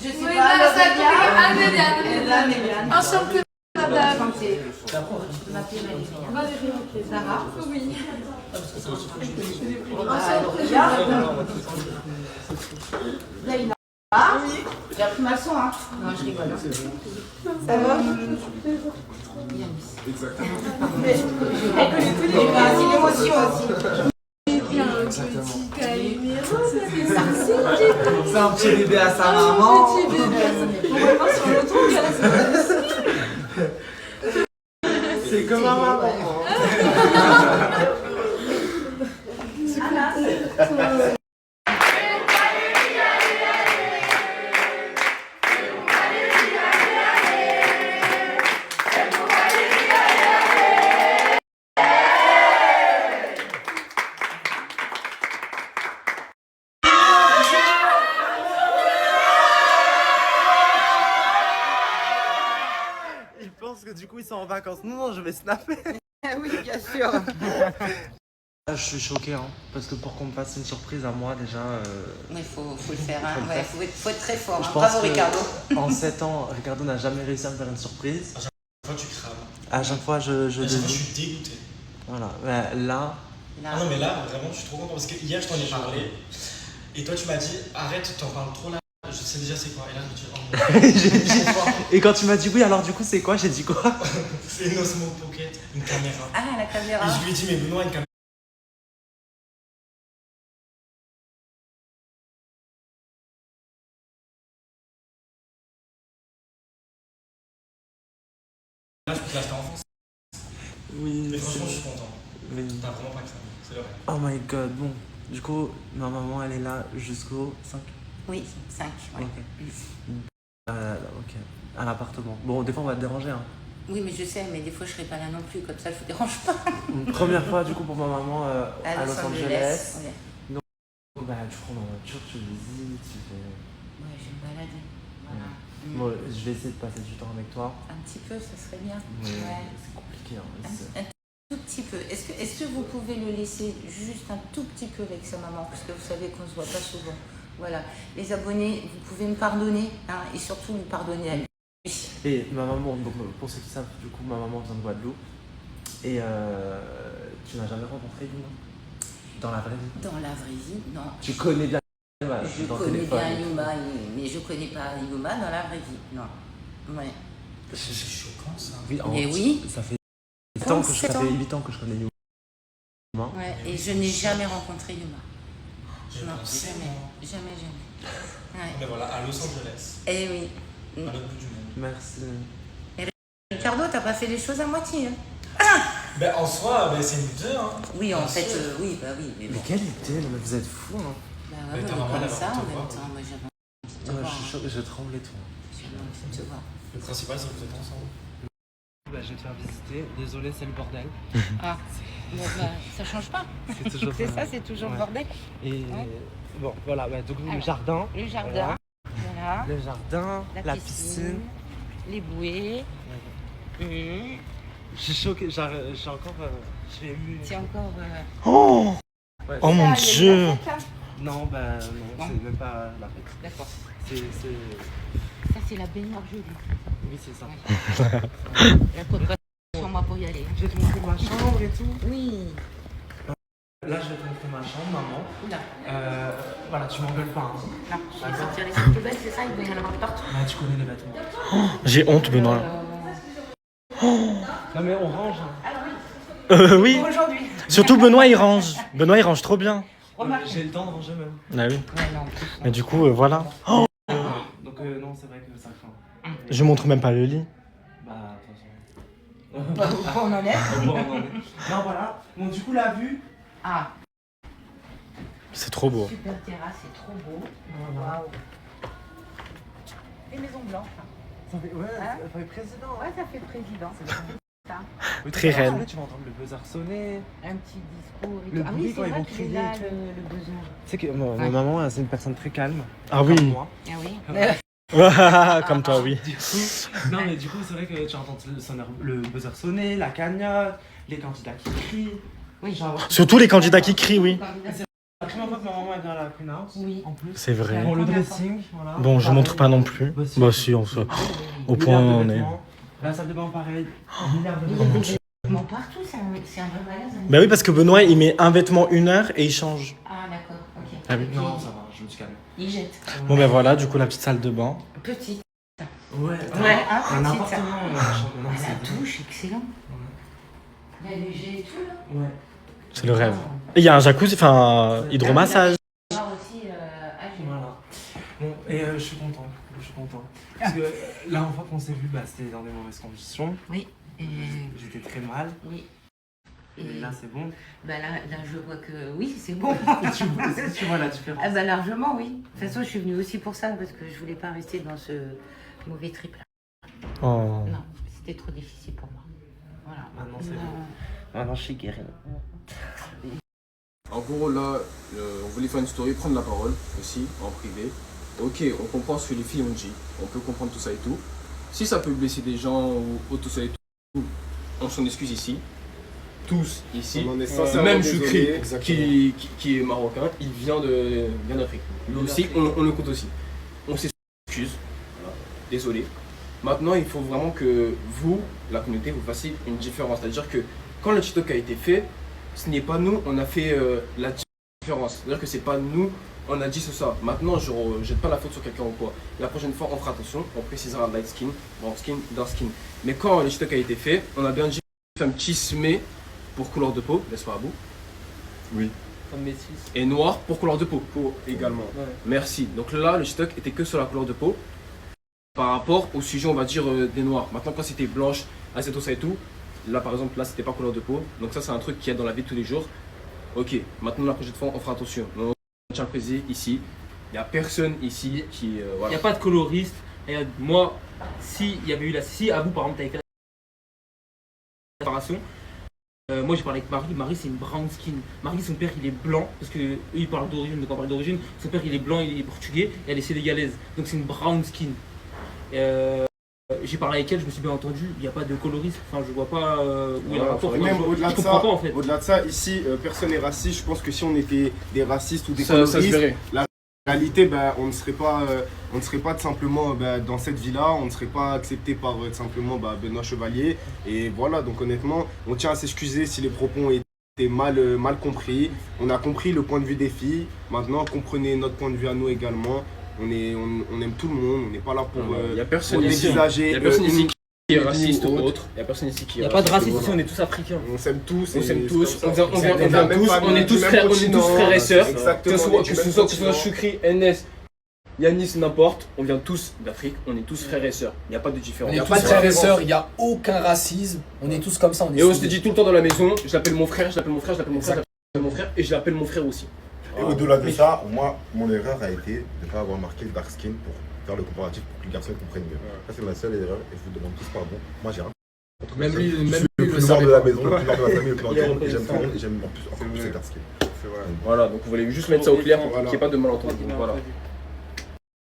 je sais oui, pas, voilà, ça Améliane. Améliane. Enchantée, madame. Enchantée. Je m'appelle Valérie. Sarah. Oui. Leïla. Oui. J'ai appris ma leçon, hein. Non, je rigole. Ça va? Exactement. Elle connaît tous les bases, c'est l'émotion aussi. C'est un petit bébé à sa maman. C'est comme ma maman. Ils pensent que du coup ils sont en vacances. Non, je vais snapper. Oui, bien sûr. Je suis choqué, hein, parce que pour qu'on me fasse une surprise à moi déjà. Mais faut le faire, hein. Ouais, faut être très fort. Je Hein. pense Bravo que Ricardo. En 7 ans, Ricardo n'a jamais réussi à me faire une surprise. À chaque fois, tu crames. À chaque fois, je À chaque fois, je devine. suis dégoûté. Voilà, mais là. Ah non, mais là, vraiment, je suis trop content parce que hier, je t'en ai parlé. Et toi, tu m'as dit, arrête, t'en parles trop là. Je sais déjà c'est quoi. Et là, je me dis, oh J'ai dit- Et quand tu m'as dit oui, alors du coup, c'est quoi? J'ai dit quoi? c'est une Osmo Pocket, une caméra. Ah, la caméra. Et je lui ai dit, mais Benoît, une caméra. Là, je peux te l'acheter en France. Oui, Mais franchement, je suis content. Mais... T'as vraiment pas cramé, c'est vrai. Oh my god, bon. Du coup, ma maman, elle est là jusqu'au 5. Oui, 5. Ouais. Ok. Ok. À l'appartement. Bon, des fois, on va te déranger. Hein. Oui, mais je sais, mais des fois, je serai pas là non plus, comme ça, je vous dérange pas. Une première fois, du coup, pour ma maman à Los Angeles. Ouais. Donc, bah, tu prends ma voiture, tu visites, tu fais. Ouais, je vais me balader. Voilà. Bon, je vais essayer de passer du temps avec toi. Un petit peu, ça serait bien. Mais Ouais. c'est compliqué. Hein, Un tout petit peu. Est-ce que vous pouvez le laisser juste un tout petit peu avec sa maman, parce que vous savez qu'on se voit pas souvent. Voilà. Les abonnés, vous pouvez me pardonner, hein, et surtout lui pardonner à lui. Et ma maman, donc, pour ceux qui savent, du coup, ma maman vient de Guadeloupe. Et tu n'as jamais rencontré Yuma dans la vraie vie? Dans la vraie vie, non. Tu connais bien Yuma Je dans le connais téléphone. bien Yuma, mais je connais pas Yuma dans la vraie vie, non. Ouais. C'est choquant ça. Oui, Mais oui. Ça fait 8 ans que je, 37 ça fait ans. 8 ans que je connais Yuma. Ouais, et je n'ai jamais rencontré Yuma. J'ai Non, pensé, jamais. moi. Jamais. Ouais. Mais voilà, à Los Angeles. Eh oui. À l'autre bout du monde. Merci. Et Ricardo, t'as pas fait les choses à moitié. Hein. Ben en soi, ben, c'est une deux. Hein. Oui, en Bien fait, sûr. oui, bah oui. Mais quelle idée, mais vous êtes fous, hein. Bah Mais ouais, ta mais maman, comme elle va ça, te en même voir. temps, moi j'avais envie de te Ouais, voir. je tremble et tout. J'avais envie de te voir. Le principal, c'est que vous êtes ensemble. Bah, je vais te faire visiter. Désolé, c'est le bordel. Ah, bon, bah, ça change pas. C'est toujours C'est ça, c'est toujours le bordel. Et Ouais. bon, voilà, bah, donc le Alors, jardin. Le jardin, voilà. Le jardin, la piscine. Les bouées. Je suis choqué, j'ai encore. J'ai eu. C'est encore. Oh Ouais, Oh mon dieu. Non, bah non, Non. c'est même pas la fête. D'accord. C'est. Ça, c'est la baignoire jolie. Oui, c'est ça. La côte pas sur moi pour y aller. Je vais te montrer ma chambre et tout. Oui. Là, je vais te montrer ma chambre, maman. Oula. Voilà, tu m'engueules pas. Hein. Non, je vais sortir les sacs poubelles, c'est ça, il doit y en avoir partout. Ouais, tu connais les vêtements. J'ai honte, Benoît. Non, mais on range. Oui. Aujourd'hui. Surtout Benoît, il range. Benoît, il range trop bien. J'ai le temps de ranger même. Ah oui. Ouais, non. Mais du coup, voilà. Oh Donc, non, c'est vrai que ça craint. Je montre même pas le lit. Bah, de toute façon. On en est. Non, voilà. Bon, du coup, la vue. Ah. C'est trop beau. Super terrasse, c'est trop beau. Waouh. Les maisons blanches. Ça fait président. Ouais, ça fait président. Très reine. Tu vas entendre le buzzer sonner. Un petit discours. Le ah bruit oui, quand c'est ils vrai vont qu'il est crier là, et tout. le besoin. Tu sais que ma maman, c'est une personne très calme. Ah oui. Comme moi. Ah oui. Comme toi, oui. Du coup, non, mais du coup, c'est vrai que tu entends le buzzer sonner, la cagnotte, les candidats qui crient. Oui, genre. Surtout les candidats qui crient, oui. C'est la première fois que ma maman est vient à la Queen House. Oui. En plus. C'est vrai. Bon, le dressing, voilà. Bon, je montre pas non plus. Bah si, on se... Au point où on est. La salle de bain, pareil. Milliard de Il y a des vêtements partout, c'est un vrai magasin. Bah oui, parce que Benoît, il met un vêtement 1 heure et il change. Ah d'accord, ok. Ah oui. Non, ça va, je me suis calmé. Il jette. Bon ben voilà, du coup la petite salle de bain. Petite. Ouais, un appartement. La douche, excellent. Il y a les jets et tout là. Ouais. C'est le rêve. Et il y a un jacuzzi, enfin hydromassage. Aussi âgé. Voilà. Bon, et je suis content. Je suis content. Parce que la dernière fois qu'on s'est vu, bah, c'était dans des mauvaises conditions. Oui. J'étais très mal. Oui. Et là, c'est bon. Bah là, je vois que oui, c'est bon. tu vois la différence. Ah bah largement, oui. De toute façon, je suis venue aussi pour ça, parce que je voulais pas rester dans ce mauvais trip là. Oh. Non, c'était trop difficile pour moi. Voilà. Maintenant, c'est bon. Maintenant, je suis guérie. En gros, là, on voulait faire une story, prendre la parole aussi, en privé. Ok, on comprend ce que les filles ont dit, on peut comprendre tout ça et tout. Si ça peut blesser des gens ou tout ça et tout, on s'en excuse ici. Tous ici. On en est sincèrement Même désolé, Choukri, qui est marocain, il vient d'Afrique. Lui aussi, on le compte aussi. On s'excuse. Voilà. Désolé. Maintenant, il faut vraiment que vous, la communauté, vous fassiez une différence. C'est-à-dire que quand le TikTok a été fait, ce n'est pas nous, on a fait la différence. C'est-à-dire que c'est pas nous, on a dit ce ça. Maintenant, je ne jette pas la faute sur quelqu'un ou quoi. La prochaine fois, on fera attention, on précisera light skin, brown skin, dark skin. Mais quand le TikTok a été fait, on a bien dit femme tismée pour couleur de peau, n'est-ce pas, Abou? Oui. Comme métis. Et noir pour couleur de peau. Également. Ouais. Merci. Donc là, le TikTok était que sur la couleur de peau par rapport au sujet, on va dire, des noirs. Maintenant, quand c'était blanche, tout ça et tout, là, par exemple, là, c'était pas couleur de peau. Donc ça, c'est un truc qui est dans la vie de tous les jours. Ok, maintenant, la prochaine fois, on fera attention. On tient à le préciser ici. Il n'y a personne ici qui... Il voilà. n'y a pas de coloriste. Regarde, moi, si il y avait eu la... Si à vous, par exemple, t'avais fait la séparation, moi j'ai parlé avec Marie. Marie, c'est une brown skin. Marie, son père, il est blanc, parce que eux, ils parlent d'origine, donc on parle d'origine. Son père, il est blanc, il est portugais, et elle est sénégalaise. Donc c'est une brown skin. J'ai parlé avec elle, je me suis bien entendu, il n'y a pas de coloriste, enfin je vois pas où est le rapport. Même au-delà je de comprends ça, pas en fait. au-delà de ça, ici, personne n'est raciste. Je pense que si on était des racistes ou des Ça se coloristes, verrait. la réalité, ben, on ne serait pas tout simplement dans cette vie-là, on ne serait pas accepté par tout simplement Benoît Chevalier. Et voilà, donc honnêtement, on tient à s'excuser si les propos ont été mal compris. On a compris le point de vue des filles, maintenant comprenez notre point de vue à nous également. On aime tout le monde, on n'est pas là pour Il n'y a personne ici, dévisager. qui est raciste ou autre. Il n'y a personne ici qui est Il n'y a pas de racisme voilà. ici, on est tous africains. On s'aime tous. On s'aime tous, on vient tous, on est tous frères et sœurs. Exactement. Que ce soit Choukri, NS, Yanis, n'importe, on vient tous d'Afrique, on est tous frères et sœurs. Il n'y a pas de différence. On est tous frères et sœurs, il n'y a aucun racisme, on est tous comme ça. Et on se dit tout le temps dans la maison, je l'appelle mon frère, je l'appelle mon frère, je l'appelle mon frère, je l'appelle mon frère, et je l'appelle mon frère aussi. Et au-delà de ça, moi, mon erreur a été de ne pas avoir marqué le dark skin pour faire le comparatif pour que les garçons comprennent mieux. Ça, c'est ma seule erreur et je vous demande tous pardon. Moi, j'ai rien. Même lui, je même suis le plus noir de la maison, le plus noir de la famille, le plus noir du monde, et j'aime tout le monde, et j'aime en plus encore plus les dark skin. Voilà, donc vous voulez juste mettre ça au clair pour qu'il n'y ait pas de malentendu. Voilà.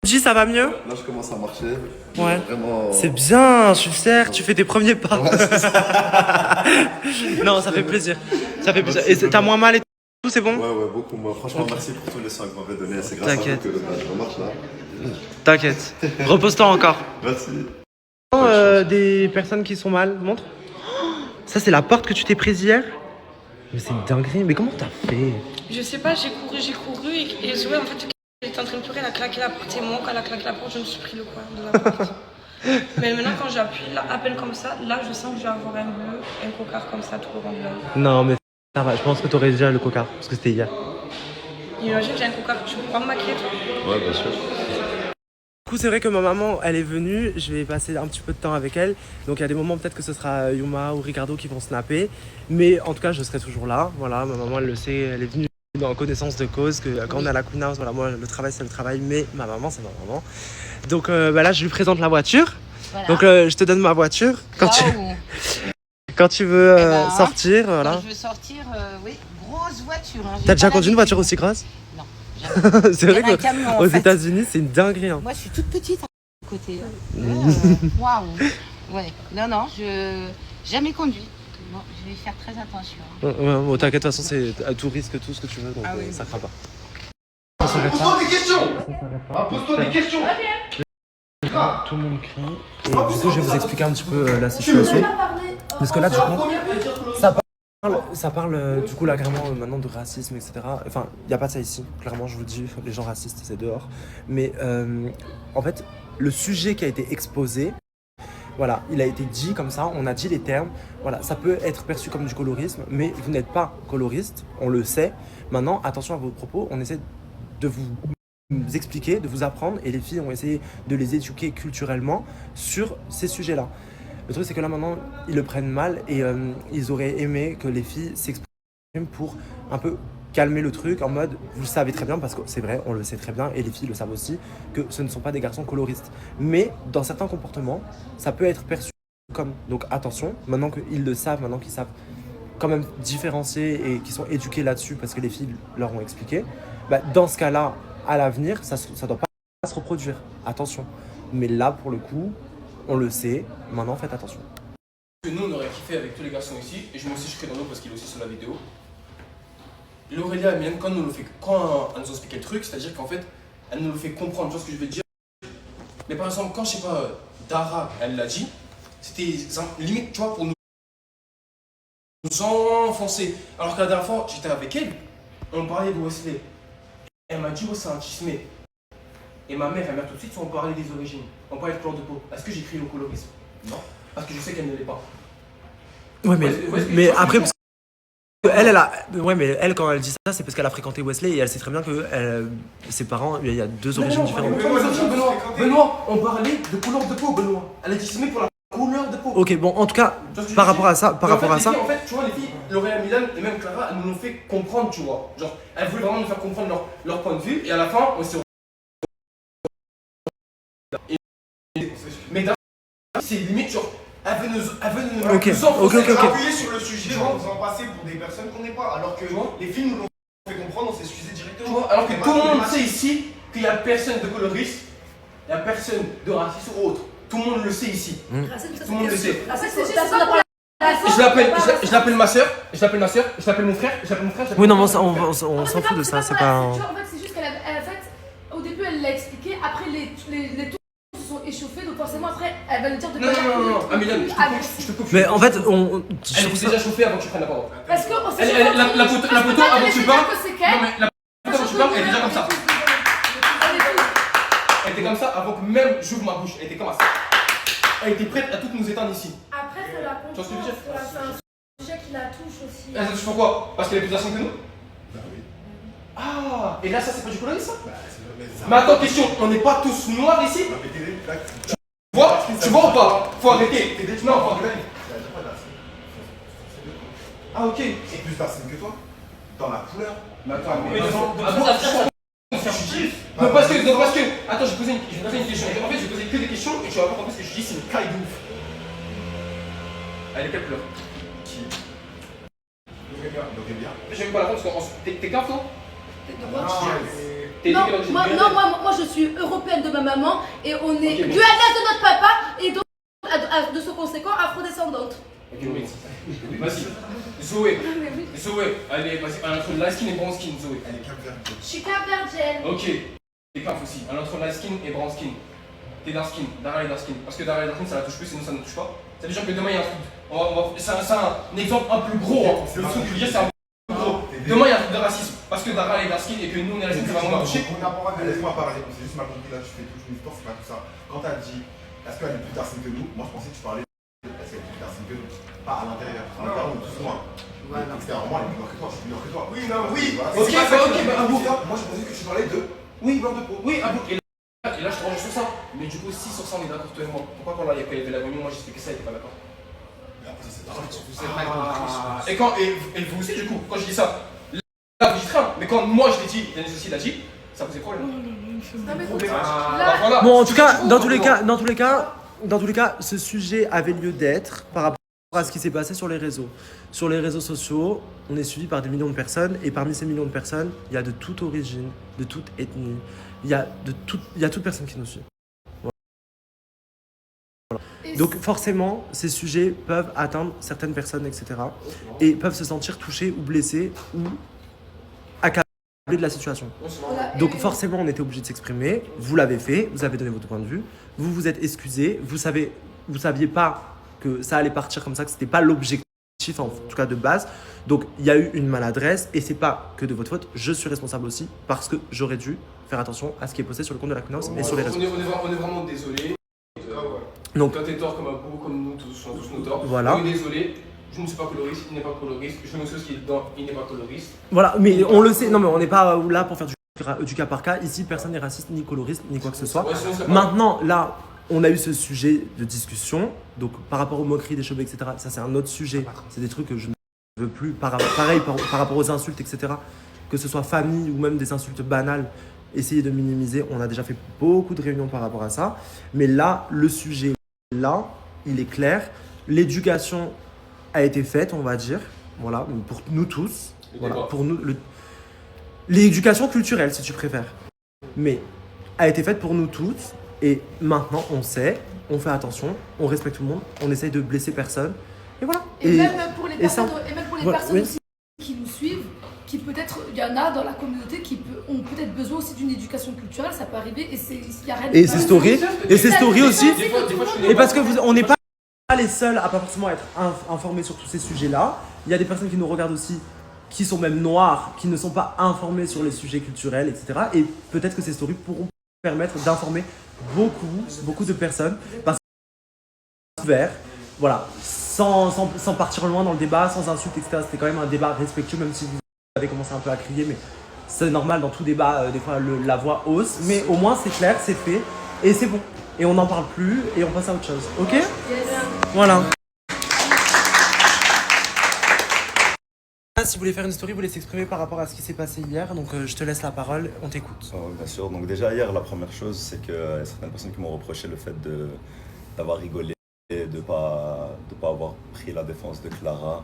J, ça va mieux? Là, je commence à marcher. Ouais. Vraiment... C'est bien, tu le sers, tu fais tes premiers pas. Ouais, c'est ça. Non, ça fait plaisir. Ça fait plaisir. Et t'as moins mal et tout, c'est bon? Ouais, beaucoup moins. Franchement, merci pour tous les soins que vous m'avez donnés. C'est grâce à vous que je remarche là. T'inquiète. Repose-toi encore. Merci. Des personnes qui sont mal, montre. Ça, c'est la porte que tu t'es prise hier? Mais c'est une dinguerie. Mais comment t'as fait? Je sais pas, j'ai couru et Zoé en fait elle était en train de pleurer, elle a claqué la porte, c'est moi quand elle a claqué la porte, je me suis pris le coin de la porte. Mais maintenant quand j'appuie, là, à peine comme ça, là je sens que je vais avoir un bleu, un cocard comme ça tout le long de l'œil. Non, mais ça va. Je pense que t'aurais déjà le cocard parce que c'était hier. Imagine, j'ai un cocard, tu peux pas me maquiller toi? Ouais, bien sûr. Du coup, c'est vrai que ma maman, elle est venue, je vais passer un petit peu de temps avec elle. Donc, il y a des moments, peut-être que ce sera Yuma ou Ricardo qui vont snapper. Mais en tout cas, je serai toujours là. Voilà, ma maman, elle le sait, elle est venue dans connaissance de cause. Que quand on est à la Queen House, voilà, moi, le travail, c'est le travail, mais ma maman, c'est ma maman. Donc, là, je lui présente la voiture. Voilà. Donc, je te donne ma voiture quand tu veux sortir. Voilà. Quand je veux sortir, oui, grosse voiture. Hein. T'as déjà conduit une voiture aussi grosse? Non. C'est vrai qu'aux États-Unis, c'est une dinguerie. Hein. Moi, je suis toute petite à côté. Waouh. Ouais. Non, je jamais conduit. Bon, je vais faire très attention. Bon, t'inquiète, de toute façon, c'est à tout risque, tout ce que tu veux, donc ça craint pas. Pose-toi des questions. Pose-toi des questions. Tout le monde crie. Et du coup, je vais vous expliquer un petit peu la situation. Parce que là, du coup, ça parle du coup là clairement maintenant de racisme, etc. Enfin, il n'y a pas de ça ici, clairement, je vous le dis, les gens racistes, c'est dehors. Mais en fait, le sujet qui a été exposé, voilà, il a été dit comme ça, on a dit les termes. Voilà, ça peut être perçu comme du colorisme, mais vous n'êtes pas coloriste, on le sait. Maintenant, attention à vos propos, on essaie de vous expliquer, de vous apprendre, et les filles ont essayé de les éduquer culturellement sur ces sujets-là. Le truc, c'est que là, maintenant, ils le prennent mal et ils auraient aimé que les filles s'expriment pour un peu calmer le truc en mode, vous le savez très bien, parce que c'est vrai, on le sait très bien, et les filles le savent aussi, que ce ne sont pas des garçons coloristes. Mais dans certains comportements, ça peut être perçu comme. Donc attention, maintenant qu'ils le savent, maintenant qu'ils savent quand même différencier et qu'ils sont éduqués là-dessus, parce que les filles leur ont expliqué, bah, dans ce cas-là, à l'avenir, ça ne doit pas se reproduire. Attention. Mais là, pour le coup, on le sait, maintenant faites attention. Nous on aurait kiffé avec tous les garçons ici, et je me suis jeté dans l'eau parce qu'il est aussi sur la vidéo. L'Aurélia et Mienne, quand elle nous a expliqué le truc, c'est-à-dire qu'en fait, elle nous le fait comprendre, tu vois ce que je veux dire. Mais par exemple, quand je sais pas, Dara, elle l'a dit, c'était limite, tu vois, pour nous enfoncer. Alors que la dernière fois, j'étais avec elle, on parlait de Wesley. Elle m'a dit, ouais, c'est un chismé. Et ma mère, elle m'a tout de suite, on parlait des origines, on parlait de couleur de peau. Est-ce que j'ai crié au colorisme? Non. Parce que je sais qu'elle ne l'est pas. Ouais, mais après, parce que elle, quand elle dit ça, c'est parce qu'elle a fréquenté Wesley et elle sait très bien que ses parents, il y a deux origines différentes. Benoît, on parlait de couleur de peau, Benoît. Elle a chismé pour la couleur de peau. Ok, bon, en tout cas, par rapport à ça, En fait, tu vois, les filles, L'Oréal, Milan et même Clara, elles nous l'ont fait comprendre, tu vois. Genre, elles voulaient vraiment nous faire comprendre leur point de vue, et à la fin, on s'est. Mais c'est limite, genre, elle veut nous appuyer sur le sujet, genre, vous en passez pour des personnes qu'on n'est pas. Alors que les filles nous l'ont fait comprendre, on s'est excusé directement. Alors que tout le monde sait ici qu'il n'y a personne de coloriste, il n'y a personne de raciste ou autre. Tout le monde le sait ici. Tout le monde le sait. Je l'appelle ma soeur, je l'appelle mon frère, Oui, non, mais on s'en fout de ça, c'est pas. En fait, c'est juste qu'elle a fait, au début, elle l'a expliqué, après les tours se sont échauffés, donc forcément, après, elle va nous dire de Non, Amélia, je te coupe. Mais en fait, elle vous déjà chauffée avant que tu prennes la parole. Parce que on s'est la photo avant que tu parles. Non, mais la photo avant que tu parles, elle est déjà comme ça. Elle était comme ça avant que même j'ouvre ma bouche. Elle était comme ça. Elle était prête à tout nous éteindre ici. Après, faut la comprendre. C'est un sujet qui la touche aussi. Elle touche pourquoi? Parce qu'elle est plus puissante que nous? Bah oui. Ah, et là, ça, c'est pas du colorisme, ça? Mais attends, question, on n'est pas tous noirs ici? Tu vois ou pas? Faut arrêter. Non, faut arrêter. Ah, ok. C'est plus personne que toi. Dans la couleur. Mais attends, donc parce que, attends, je vais poser une question. En fait, je vais poser que des questions et tu vas voir en fait ce que je dis, c'est une caille de ouf. Elle est quelle couleur? Qui? Je vais pas la prendre parce que t'es caf, non? Moi je suis européenne de ma maman et on est guyanais de notre papa et donc de ce conséquent afrodescendante. Ok, oui. Vas-y. Zoé, allez, vas-y, elle est entre light skin et brown skin, Zoé. Elle est capverdienne. Je suis capverdienne. Ok, t'es caf aussi, elle est entre light skin et brown skin. T'es dark skin, Dara est dark skin. Parce que Dara est dark skin, ça la touche plus et nous ça ne touche pas. Ça veut dire que demain il y a un truc. C'est un exemple un plus gros. Hein. Le truc que je veux dire, c'est un peu plus gros. Demain il y a un truc de racisme. Parce que Dara est dark skin et que nous on est la skin, ça va vraiment toucher. Laisse-moi parler, c'est juste ma compris là, tu fais toute une histoire, c'est pas tout ça. Quand t'as dit, est-ce qu'elle est plus dark skin que nous? Moi je pensais que tu parlais de est-ce qu'elle est plus dark skin que nous? Pas à l'intérieur. À l'intérieur, on est tous moins. Extérieurement, elle est plus noire que toi, je suis plus noir que toi. Oui, non, oui. Ok, moi je pensais que tu parlais de. Oui, blanc de peau. Oui, Abou. Et Et là, je te range sur ça. Mais du coup, si sur ça, on est d'accord, toi et moi, pourquoi quand il y avait la réunion, moi j'expliquais ça, il était pas d'accord? Et quand, et vous aussi, du coup, quand je dis ça, là, vous dites rien. Mais quand moi je l'ai dit, Yanis aussi l'a dit, ça posait problème. Voilà. Bon, en tout cas, dans tous les cas, ce sujet avait lieu d'être par rapport à ce qui s'est passé sur les réseaux. Sur les réseaux sociaux, on est suivi par des millions de personnes et parmi ces millions de personnes, il y a de toute origine, de toute ethnie, il y a toute personne qui nous suit. Voilà. Donc forcément, ces sujets peuvent atteindre certaines personnes, etc. et peuvent se sentir touchés ou blessés ou accablés de la situation. Donc forcément, on était obligé de s'exprimer. Vous l'avez fait, vous avez donné votre point de vue, vous vous êtes excusé, vous saviez pas que ça allait partir comme ça, que c'était pas l'objectif en tout cas de base. Donc il y a eu une maladresse et c'est pas que de votre faute. Je suis responsable aussi parce que j'aurais dû faire attention à ce qui est posté sur le compte de la Queen House et sur les réseaux. On est vraiment désolé. Donc, toi t'es tort comme Abou, comme nous tous, on a tous nos torts. Voilà. On est désolé. Je ne suis pas coloriste, il n'est pas coloriste. Je ne sais ce qu'il est dedans, il n'est pas coloriste. Voilà, mais on le sait. Non, mais on n'est pas là pour faire du cas par cas. Ici, personne n'est raciste, ni coloriste, ni quoi que ce soit. Ouais, maintenant, là, on a eu ce sujet de discussion. Donc, par rapport aux moqueries, des cheveux, etc., ça, c'est un autre sujet. C'est des trucs que je ne veux plus. Pareil, par rapport aux insultes, etc., que ce soit famille ou même des insultes banales, essayer de minimiser. On a déjà fait beaucoup de réunions par rapport à ça. Mais là, le sujet, là, il est clair. L'éducation a été faite, on va dire. Voilà, pour nous tous. Voilà, pour nous, l'éducation culturelle, si tu préfères. Mais a été faite pour nous tous. Et maintenant, on sait, on fait attention, on respecte tout le monde, on essaye de blesser personne. Et voilà. Et même pour les personnes, voilà, oui. aussi qui nous suivent, qui peut-être, il y en a dans la communauté qui ont peut-être besoin aussi d'une éducation culturelle, ça peut arriver. Et il y a rien de Et ces stories aussi. Et parce que on n'est pas les seuls à pas forcément être informés sur tous ces sujets-là. Il y a des personnes qui nous regardent aussi, qui sont même noires, qui ne sont pas informées sur les sujets culturels, etc. Et peut-être que ces stories pourront permettre d'informer beaucoup de personnes parce que voilà, sans partir loin dans le débat, sans insultes, etc. C'était quand même un débat respectueux, même si vous avez commencé un peu à crier, mais c'est normal dans tout débat, des fois la voix hausse, mais au moins c'est clair, c'est fait, et c'est bon. Et on n'en parle plus, et on passe à autre chose, ok? Voilà. Si vous voulez faire une story, vous voulez s'exprimer par rapport à ce qui s'est passé hier, donc je te laisse la parole, on t'écoute. Bien sûr, donc déjà hier, la première chose, c'est que y a certaines personnes qui m'ont reproché le fait d'avoir rigolé, de pas avoir pris la défense de Clara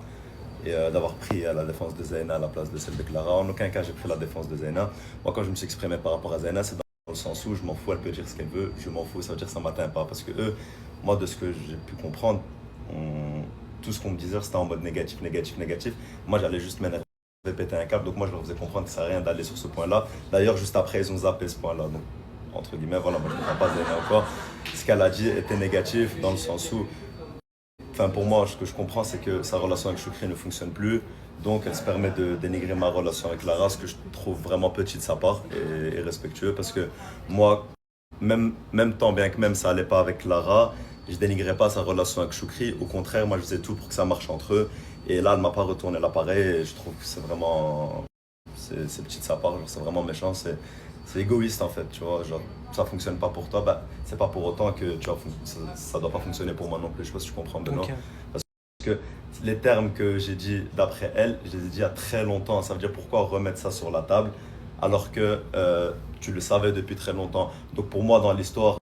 et d'avoir pris la défense de Zeyna à la place de celle de Clara. En aucun cas, j'ai pris la défense de Zeyna. Moi, quand je me suis exprimé par rapport à Zeyna, c'est dans le sens où je m'en fous, elle peut dire ce qu'elle veut, je m'en fous, ça veut dire que ça ne m'atteint pas. Parce que eux, moi, de ce que j'ai pu comprendre, tout ce qu'on me disait, c'était en mode négatif. Moi, j'allais juste m'énerver, péter un câble. Donc moi, je leur faisais comprendre que ça ne sert à rien d'aller sur ce point-là. D'ailleurs, juste après, ils ont zappé ce point-là. Donc, entre guillemets, voilà, moi, je ne comprends pas Zeyna encore. Ce qu'elle a dit était négatif dans le sens où, enfin, pour moi, ce que je comprends, c'est que sa relation avec Choukri ne fonctionne plus. Donc, elle se permet de dénigrer ma relation avec Clara, ce que je trouve vraiment petit de sa part et respectueux. Parce que moi, même tant bien que même ça n'allait pas avec Clara, je dénigrais pas sa relation avec Choukri. Au contraire, moi, je faisais tout pour que ça marche entre eux. Et là, elle ne m'a pas retourné l'appareil. Et je trouve que c'est vraiment... C'est petit de sa part, c'est vraiment méchant. C'est égoïste, en fait, tu vois. Genre, ça fonctionne pas pour toi, bah, c'est pas pour autant que tu vois, ça doit pas fonctionner pour moi non plus. Je sais pas si tu comprends, Benoît. Okay. Parce que les termes que j'ai dit d'après elle, je les ai dit il y a très longtemps. Ça veut dire pourquoi remettre ça sur la table alors que tu le savais depuis très longtemps. Donc pour moi, dans l'histoire,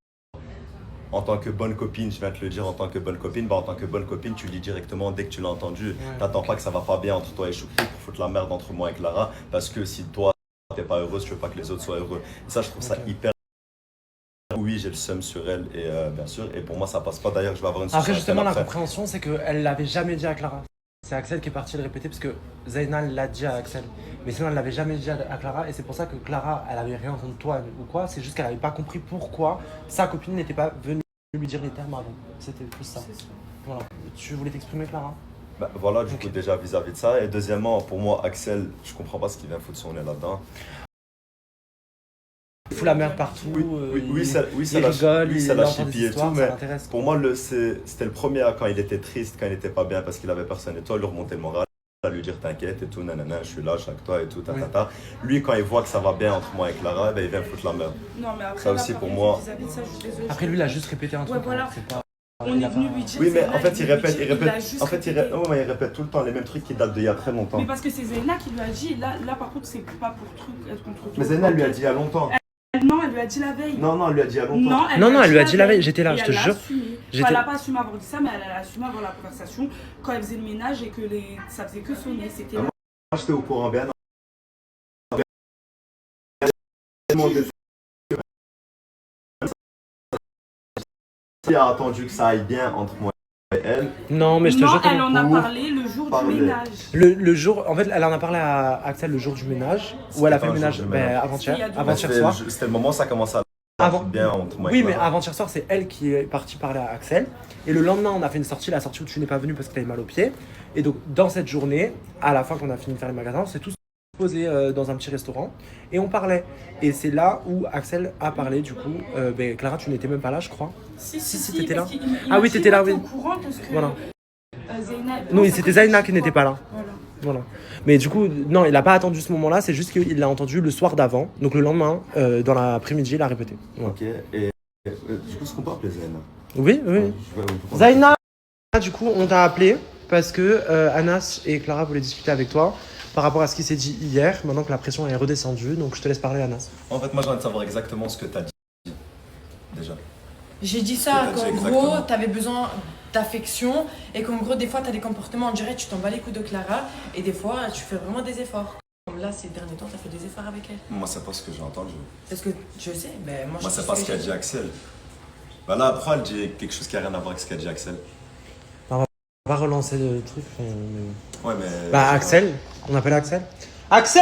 en tant que bonne copine, je viens te le dire, en tant que bonne copine, bah en tant que bonne copine, tu le dis directement dès que tu l'as entendu. Ouais, t'attends pas que ça va pas bien entre toi et Choukri pour foutre la merde entre moi et Clara, parce que si toi t'es pas heureuse, tu veux pas que les autres soient heureux. Et ça, je trouve ça hyper... Oui, j'ai le seum sur elle, et bien sûr, et pour moi ça passe pas. D'ailleurs, je vais avoir une... Après, justement, la compréhension, c'est qu'elle l'avait jamais dit à Clara. C'est Axel qui est parti le répéter, parce que Zeyna l'a dit à Axel. Mais sinon, elle l'avait jamais dit à Clara, et c'est pour ça que Clara, elle avait rien contre toi ou quoi. C'est juste qu'elle avait pas compris pourquoi sa copine n'était pas venue lui dire les termes avant. C'était plus ça. Voilà. Tu voulais t'exprimer, Clara? Bah, voilà, du coup, déjà vis-à-vis de ça. Et deuxièmement, pour moi, Axel, je comprends pas ce qu'il vient foutre son nez là-dedans. Il fout la merde partout. Oui, ça l'a chippie et tout, mais pour moi, c'était le premier quand il était triste, quand il était pas bien parce qu'il avait personne et toi, lui remonter le moral. à lui dire t'inquiète et tout, nanana, je suis là, je suis avec toi et tout, tatata. Lui, quand il voit que ça va bien entre moi et Clara, ben, il vient foutre la merde. Non, mais après, ça aussi pour moi. vis-à-vis de ça, je suis désolée. Après, lui, il a juste répété un truc. Ouais, voilà. C'est pas... On est venu lui dire. Oui, mais Zeyna, en fait, il répète, a juste répété. ouais, il répète tout le temps les mêmes trucs qui datent d'il y a très longtemps. Mais parce que c'est Zeyna qui lui a dit, là par contre, c'est pas pour truc être contre toi. Mais Zeyna lui a dit il y a longtemps. Non, elle lui a dit la veille. Non, elle lui a dit il y a longtemps. Non, elle lui a dit la veille, j'étais là, Et je te elle a jure. assumé. Enfin, elle n'a pas assumé avoir dit ça, mais elle a assumé avoir la conversation quand elle faisait le ménage et que ça faisait que sonner. C'était là. Moi, j'étais au courant bien. Il a attendu que ça aille bien entre moi et elle. Non, mais je te jure qu'elle elle en a parlé le jour du ménage. Le jour, en fait, elle en a parlé à Axel le jour du ménage, où elle a fait le ménage avant-hier soir. C'était le moment où ça commençait à bien entre moi et Oui, mais Clara. avant-hier soir, c'est elle qui est partie parler à Axel. Et le lendemain, on a fait une sortie, la sortie où tu n'es pas venu parce que tu avais mal au pied. Et donc, dans cette journée, à la fin qu'on a fini de faire les magasins, on s'est tous posés dans un petit restaurant et on parlait. Et c'est là où Axel a parlé, du coup. Clara, tu n'étais même pas là, je crois. Si, t'étais là. Ah oui, t'étais là, oui. Voilà. Non, c'était Zeyna qui n'était pas là. Voilà. Mais du coup, non, il n'a pas attendu ce moment-là, c'est juste qu'il l'a entendu le soir d'avant. Donc le lendemain, dans l'après-midi, il a répété. Voilà. Ok, et du coup, est-ce qu'on peut appeler Zeyna? Oui. Zeyna, du coup, on t'a appelé parce que Anas et Clara voulaient discuter avec toi par rapport à ce qui s'est dit hier, maintenant que la pression est redescendue. Donc je te laisse parler, Anas. En fait, moi, j'ai envie de savoir exactement ce que tu as dit. Déjà. J'ai dit ça, qu'en gros, t'avais besoin d'affection et qu'en gros, des fois, t'as des comportements, on dirait que tu t'en bats les coups de Clara et des fois, tu fais vraiment des efforts. Comme là, ces derniers temps, t'as fait des efforts avec elle. Moi, c'est pas ce que j'ai entendu. Parce que je sais, mais moi, c'est pas ce qu'a dit Axel. Bah là, après, elle dit quelque chose qui n'a rien à voir avec ce qu'a dit Axel. On va relancer le truc. Ouais, mais. Bah, Axel, on appelle Axel. Axel!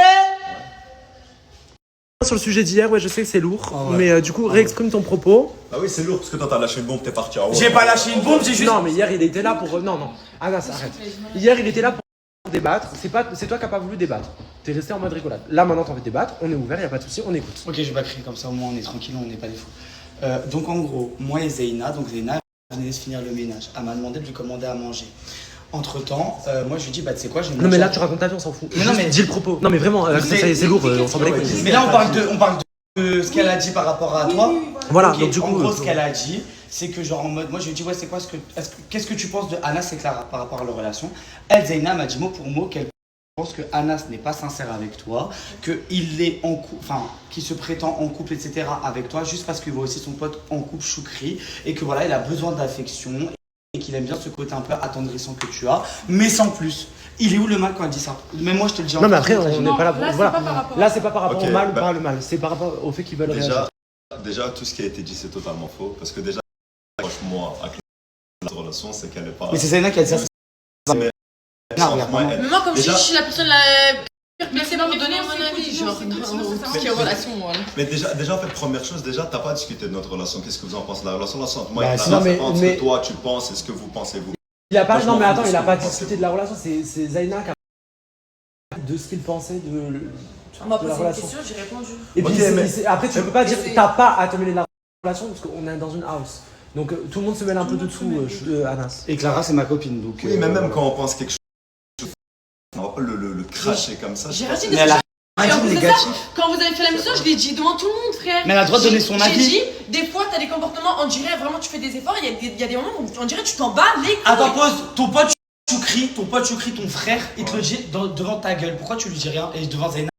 Sur le sujet d'hier, ouais, je sais que c'est lourd, mais du coup, réexprime ton propos. Ah oui, c'est lourd parce que toi, t'as lâché une bombe, t'es parti. J'ai pas lâché une bombe, j'ai juste. Non, mais hier, il était là pour. Non. Anas, arrête. Hier, il était là pour débattre. C'est toi qui n'as pas voulu débattre. T'es resté en mode rigolade. Là, maintenant, t'as envie de débattre. On est ouvert, y a pas de souci, on écoute. Ok, je vais pas crier comme ça, au moins on est tranquille, on n'est pas des fous. Donc en gros, moi et Zeyna, Zeyna venait de finir le ménage. Elle m'a demandé de lui commander à manger. Entre temps, moi je lui dis bah tu sais quoi, j'ai. Non mais là tu racontes ta vie, on s'en fout. Mais non mais dis le propos. Non mais vraiment, c'est lourd, on s'en bat les couilles. Mais là on parle de ce qu'elle a dit par rapport à toi. Voilà, okay, donc du coup. En gros ce qu'elle a dit, c'est que genre en mode, moi je lui dis ouais c'est quoi qu'est-ce que tu penses de Anas et Clara par rapport à leur relation. Elle Zeyna m'a dit mot pour mot qu'elle pense que Anas n'est pas sincère avec toi, qu'il est en couple, enfin qu'il se prétend en couple etc avec toi juste parce qu'il voit aussi son pote en couple Choukri et que voilà il a besoin d'affection. Et qu'il aime bien ce côté un peu attendrissant que tu as, mais sans plus. Il est où le mal quand elle dit ça? Même moi je te le dis. Non mais après on n'est pas là pour. Là c'est pas par rapport okay, au mal ou pas le mal, c'est par rapport au fait qu'ils veulent réagir. Déjà tout ce qui a été dit c'est totalement faux parce que déjà moi avec la relation c'est qu'elle est pas. Mais c'est Zeyna qui a dit ça. Mais moi comme je suis la personne la. Mais c'est pour donner mon avis, genre tout ce qui est relation. Mais déjà en fait première chose, t'as pas discuté de notre relation. Qu'est-ce que vous en pensez de la relation entre moi et Clara? Ce que toi tu penses et ce que vous pensez vous. Il a pas. Non mais attends, il a pas discuté de la relation. C'est Zeyna qui a de ce qu'il pensait de. On m'a posé une question, j'ai répondu. Et puis après tu peux pas dire t'as pas à te mêler de la relation parce qu'on est dans une house. Donc tout le monde se mêle un peu de tout, Anas. Et Clara c'est ma copine donc. Oui mais même quand on pense quelque chose. On va pas le cracher comme ça. J'ai rien dit de ça. Quand vous avez fait la mission, je l'ai dit devant tout le monde, frère. Mais elle a le droit de donner son avis. J'ai dit, des fois, t'as des comportements, on dirait vraiment tu fais des efforts, il y a des moments où on dirait tu t'en bats les couilles. Attends, pause, ton pote Choukri, ton frère, il te le dit devant ta gueule. Pourquoi tu lui dis rien et devant Zeyna?